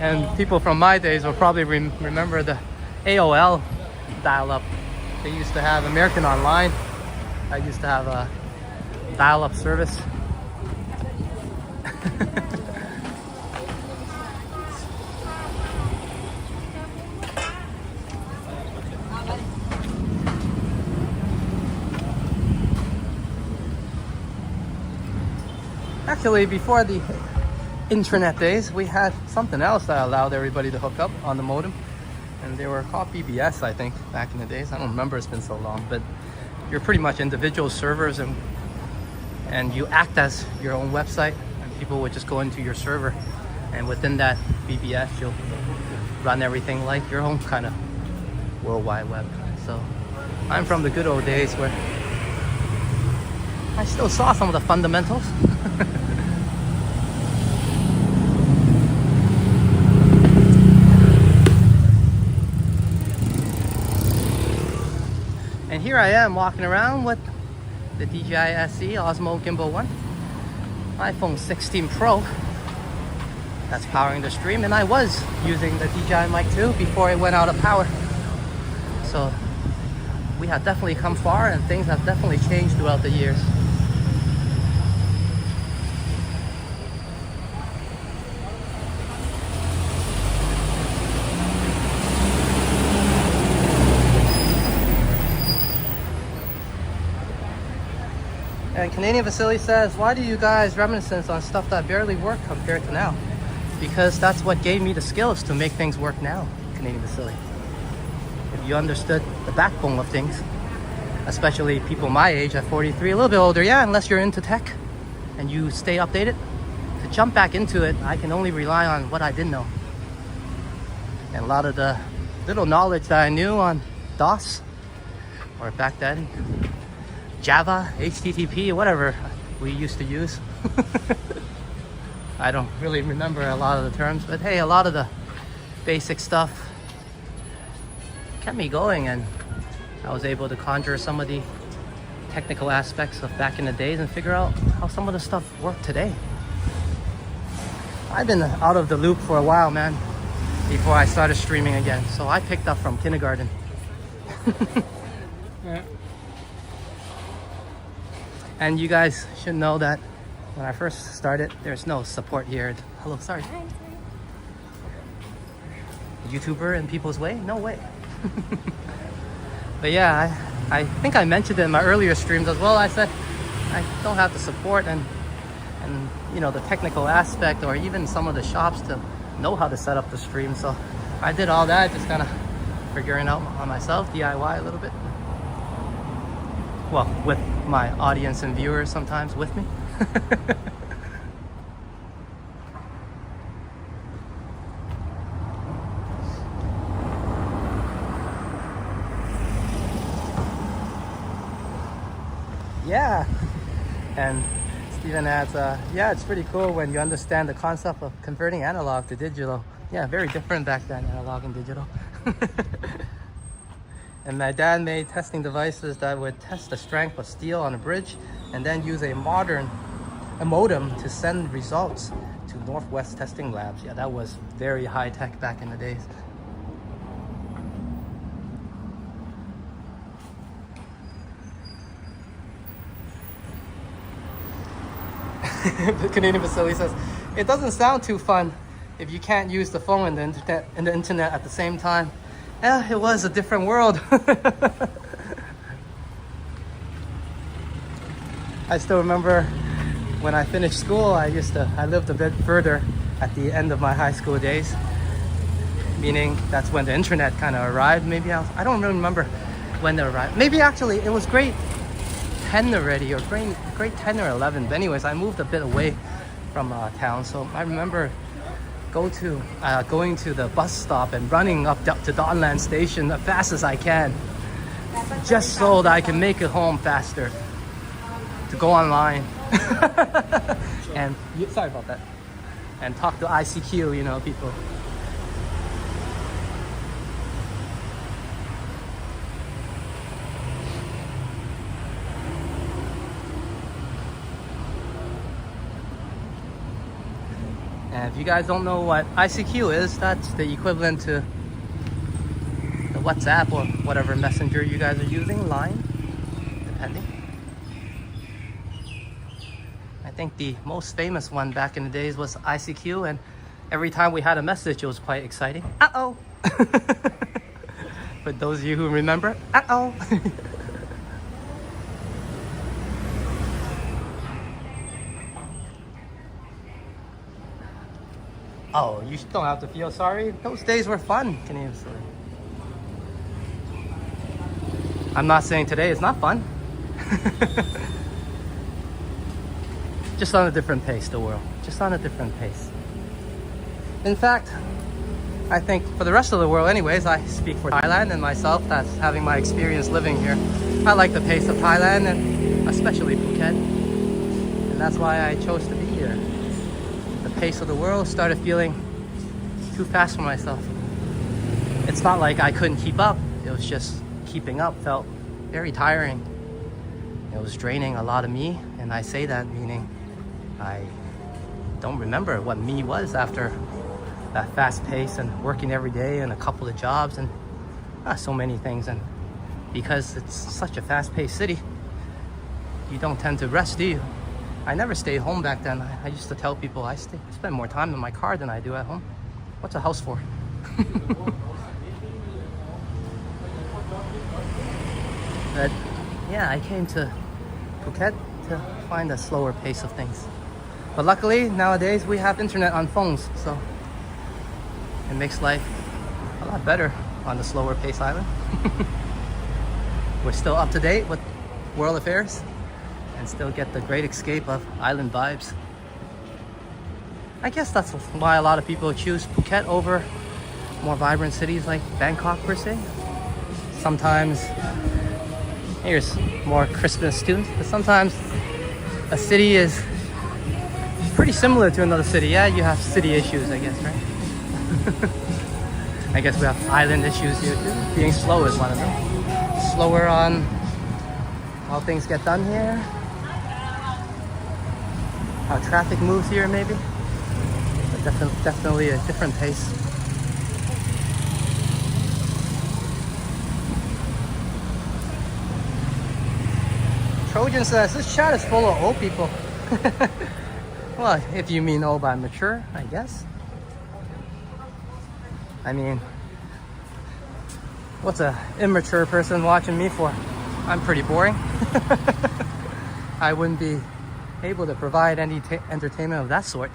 And people from my days will probably remember the AOL dial-up. They used to have American Online. I used to have a dial-up service. Actually, before the internet days, we had something else that allowed everybody to hook up on the modem, and they were called BBS, I think, back in the days. I don't remember, it's been so long, but you're pretty much individual servers, and you act as your own website, and people would just go into your server, and within that BBS you'll run everything like your own kind of World Wide Web. So I'm from the good old days where I still saw some of the fundamentals. And here I am walking around with the DJI SE Osmo Gimbal 1, iPhone 16 Pro that's powering the stream, and I was using the DJI Mic 2 before it went out of power. So we have definitely come far, and things have definitely changed throughout the years. And Canadian Vasily says, why do you guys reminiscence on stuff that barely worked compared to now? Because that's what gave me the skills to make things work now, Canadian Vasily. If you understood the backbone of things, especially people my age at 43, a little bit older, yeah, unless you're into tech and you stay updated, to jump back into it, I can only rely on what I didn't know. And a lot of the little knowledge that I knew on DOS, or back then, Java, HTTP, whatever we used to use. I don't really remember a lot of the terms, but hey, a lot of the basic stuff kept me going, and I was able to conjure some of the technical aspects of back in the days and figure out how some of the stuff worked today. I've been out of the loop for a while, man, before I started streaming again, so I picked up from kindergarten. Yeah. And you guys should know that when I first started, there's no support here. Hello, sorry. YouTuber in people's way? No way. But yeah, I think I mentioned it in my earlier streams as well. I said I don't have the support and you know, the technical aspect, or even some of the shops to know how to set up the stream. So I did all that, just kind of figuring out on myself, DIY a little bit. Well, with my audience and viewers sometimes with me. Yeah, and Steven adds, yeah, it's pretty cool when you understand the concept of converting analog to digital. Yeah, very different back then, analog and digital. And my dad made testing devices that would test the strength of steel on a bridge and then use a modem to send results to Northwest testing labs. Yeah, that was very high tech back in the days. The Canadian Vasily says, it doesn't sound too fun. if you can't use the phone and the internet at the same time. Yeah, it was a different world. I still remember when I finished school, I lived a bit further at the end of my high school days, meaning that's when the internet kind of arrived. Maybe I don't really remember when it arrived. Maybe actually it was grade 10 already, or grade 10 or 11. But anyways, I moved a bit away from town, so I remember going to the bus stop and running up to Donland Station as fast as I can, just so that I can make it home faster, to go online and sorry about that, and talk to ICQ, you know, people. And if you guys don't know what ICQ is, that's the equivalent to the WhatsApp or whatever messenger you guys are using, Line, depending. I think the most famous one back in the days was ICQ, and every time we had a message, it was quite exciting. Uh-oh! For those of you who remember, uh-oh! Oh, you don't have to feel sorry. Those days were fun, continuously. I'm not saying today is not fun. Just on a different pace, the world. Just on a different pace. In fact, I think for the rest of the world anyways, I speak for Thailand and myself, that's having my experience living here. I like the pace of Thailand, and especially Phuket. And that's why I chose to be here. The pace of the world started feeling too fast for myself. It's not like I couldn't keep up. It was just keeping up felt very tiring. It was draining a lot of me, and I say that meaning I don't remember what me was after that fast pace and working every day and a couple of jobs and so many things. And because it's such a fast-paced city, you don't tend to rest, do you? I never stayed home back then. I used to tell people I spend more time in my car than I do at home. What's a house for? But yeah, I came to Phuket to find a slower pace of things. But luckily, nowadays we have internet on phones, so it makes life a lot better on the slower pace island. We're still up to date with world affairs and still get the great escape of island vibes. I guess that's why a lot of people choose Phuket over more vibrant cities like Bangkok per se. Sometimes here's more Christmas too, but sometimes a city is pretty similar to another city. Yeah, you have city issues, I guess, right? I guess we have island issues here too. Being slow is one of them. Slower on how things get done here, how traffic moves here maybe, but definitely a different pace. Trojan says, this chat is full of old people. Well, if you mean old by mature, I guess. I mean, what's a immature person watching me for? I'm pretty boring. I wouldn't be able to provide any entertainment of that sort.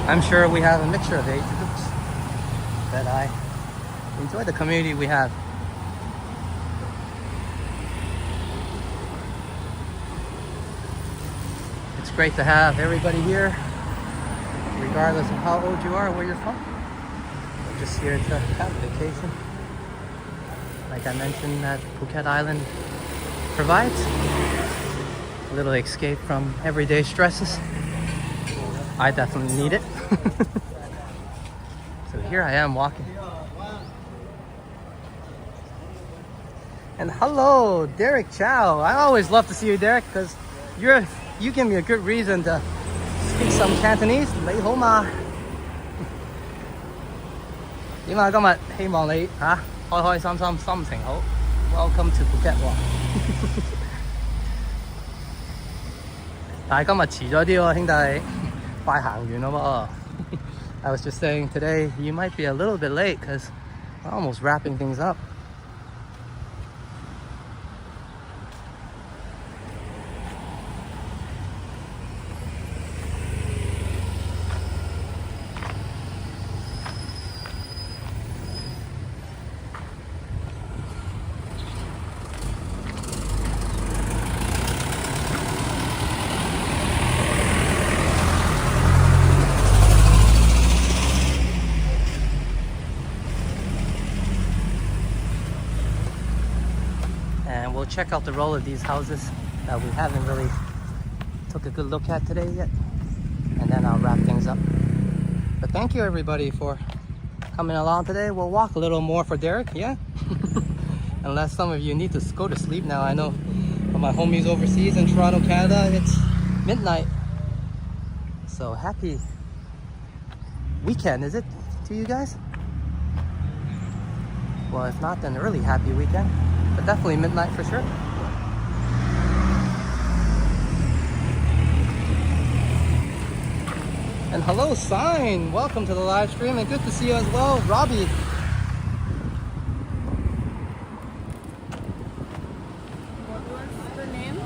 I'm sure we have a mixture of age groups, but I enjoy the community we have. It's great to have everybody here, regardless of how old you are or where you're from. We're just here to have a vacation. Like I mentioned, that Phuket Island provides a little escape from everyday stresses. I definitely need it. So here I am walking. And hello, Derek Chow. I always love to see you, Derek, because you give me a good reason to speak some Cantonese. 你好嘛? 點啊？今日希望你開開心心，心情好。Welcome to Phuket Walk. 但係今日遲咗啲喎，兄弟，快行完咯喎。I was just saying today you might be a little bit late because we're almost wrapping things up. And we'll check out the roll of these houses that we haven't really took a good look at today yet. And then I'll wrap things up. But thank you everybody for coming along today. We'll walk a little more for Derek, yeah? Unless some of you need to go to sleep now. I know for my homies overseas in Toronto, Canada, it's midnight. So happy weekend, is it to you guys? Well, if not, then early happy weekend. But definitely midnight for sure. And hello, Sign. Welcome to the live stream and good to see you as well, Robbie. What was the name?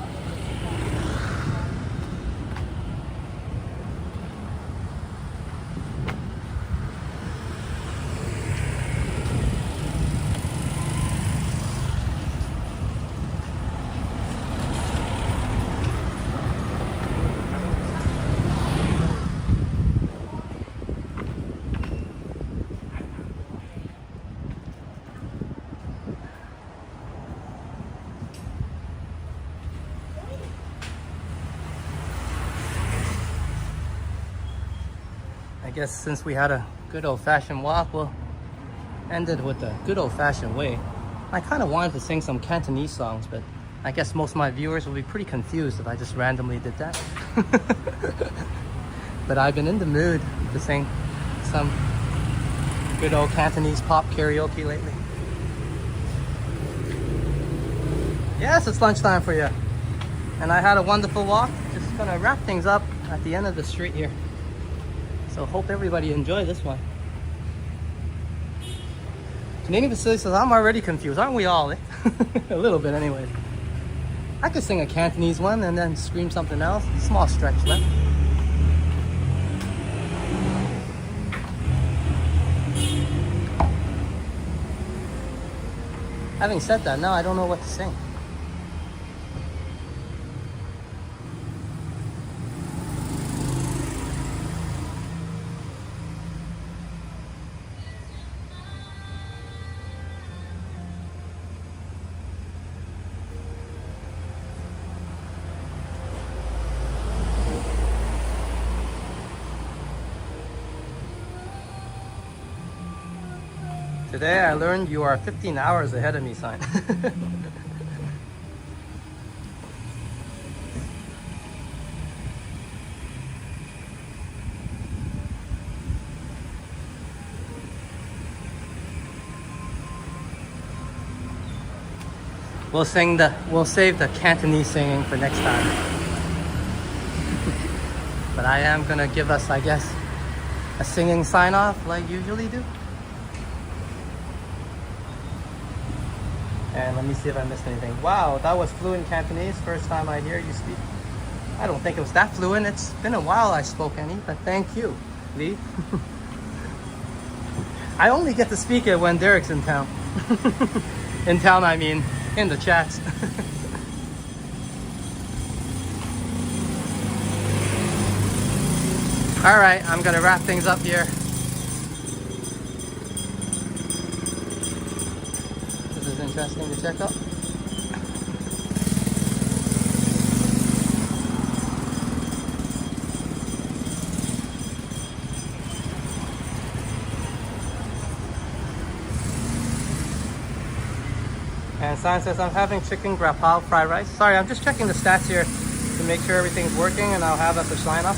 I guess since we had a good old-fashioned walk, we'll end it with the good old-fashioned way. I kind of wanted to sing some Cantonese songs, but I guess most of my viewers will be pretty confused if I just randomly did that. But I've been in the mood to sing some good old Cantonese pop karaoke lately. Yes, it's lunchtime for you. And I had a wonderful walk. Just gonna wrap things up at the end of the street here. So hope everybody enjoyed this one. Canadian Facility says, I'm already confused. Aren't we all? Eh? A little bit anyways. I could sing a Cantonese one and then scream something else. Small stretch left. Having said that, now I don't know what to sing. Today I learned you are 15 hours ahead of me, Sign. We'll save the Cantonese singing for next time. But I am gonna give us, I guess, a singing sign off like usually do. And let me see if I missed anything. Wow, that was fluent Cantonese. First time I hear you speak. I don't think it was that fluent. It's been a while I spoke any, but thank you, Lee. I only get to speak it when Derek's in town. In town, I mean, in the chats. All right, I'm gonna wrap things up here. This is interesting to check out. And San says, I'm having chicken grapao fried rice. Sorry, I'm just checking the stats here to make sure everything's working, and I'll have that to sign off.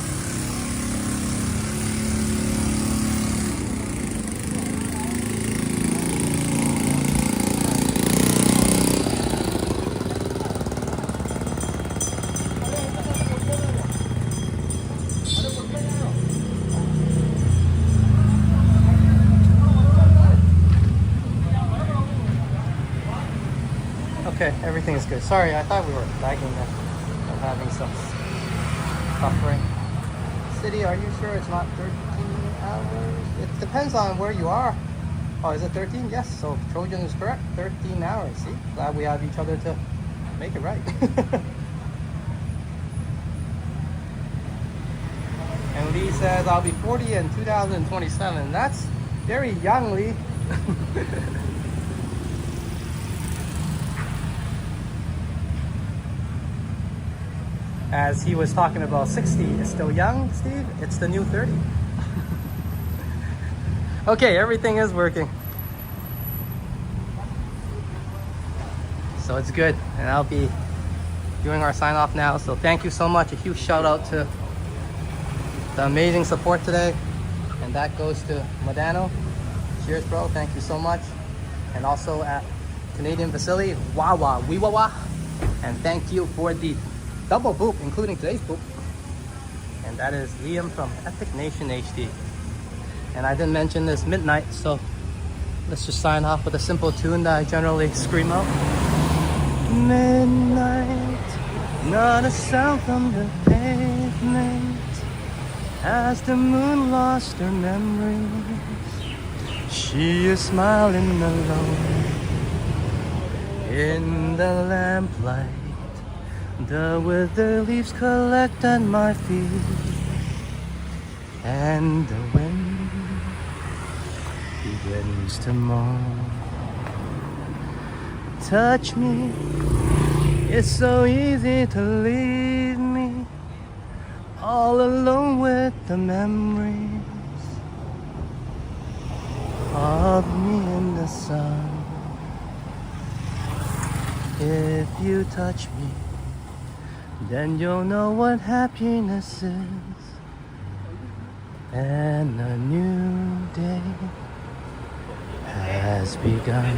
Okay, everything is good. Sorry, I thought we were lagging there. I'm having some suffering. City, are you sure it's not 13 hours? It depends on where you are. Oh, is it 13? Yes, so Trojan is correct. 13 hours. See? Glad we have each other to make it right. And Lee says, I'll be 40 in 2027. That's very young, Lee. As he was talking about 60 is still young, Steve. It's the new 30. Okay, everything is working. So it's good. And I'll be doing our sign off now. So thank you so much. A huge shout out to the amazing support today. And that goes to Modano. Cheers, bro. Thank you so much. And also at Canadian Facility, Wawa, Wiwawa. And thank you for the double boop, including today's boop. And that is Liam from Epic Nation HD. And I didn't mention this midnight, so let's just sign off with a simple tune that I generally scream out. Midnight, not a sound from the pavement. As the moon lost her memories, she is smiling alone in the lamplight. The withered leaves collect at my feet, and the wind begins to moan. Touch me, it's so easy to leave me all alone with the memories of me in the sun. If you touch me, then you'll know what happiness is, and a new day has begun.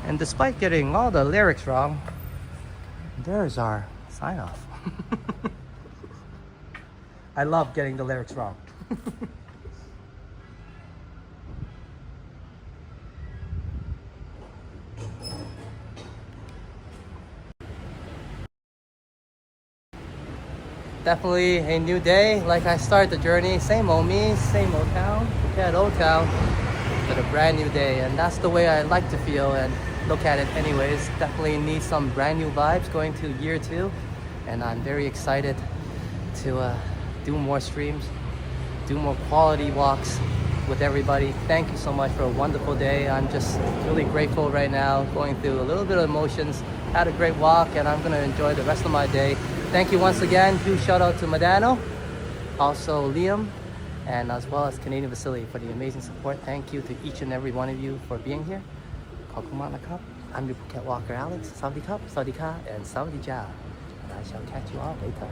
And despite getting all the lyrics wrong, there's our sign off. I love getting the lyrics wrong. Definitely a new day. Like I start the journey, same old me, same old town, Phuket Old Town, but a brand new day. And that's the way I like to feel and look at it anyways. Definitely need some brand new vibes going to year 2. And I'm very excited to do more streams, do more quality walks with everybody. Thank you so much for a wonderful day. I'm just really grateful right now, going through a little bit of emotions. Had a great walk and I'm gonna enjoy the rest of my day. Thank you once again. Huge shout out to Modano, also Liam, and as well as Canadian Facility for the amazing support. Thank you to each and every one of you for being here. I'm your Phuket Walker Alex. Sawadee Cup, Sawadee Ka, and Sawadee Ja. And I shall catch you all later.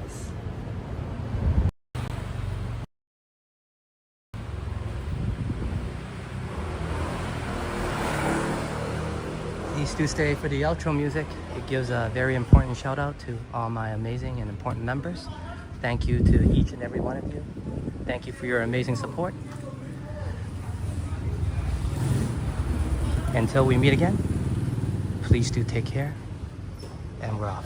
Please do stay for the outro music. It gives a very important shout out to all my amazing and important members. Thank you to each and every one of you. Thank you for your amazing support. Until we meet again, please do take care, and we're off.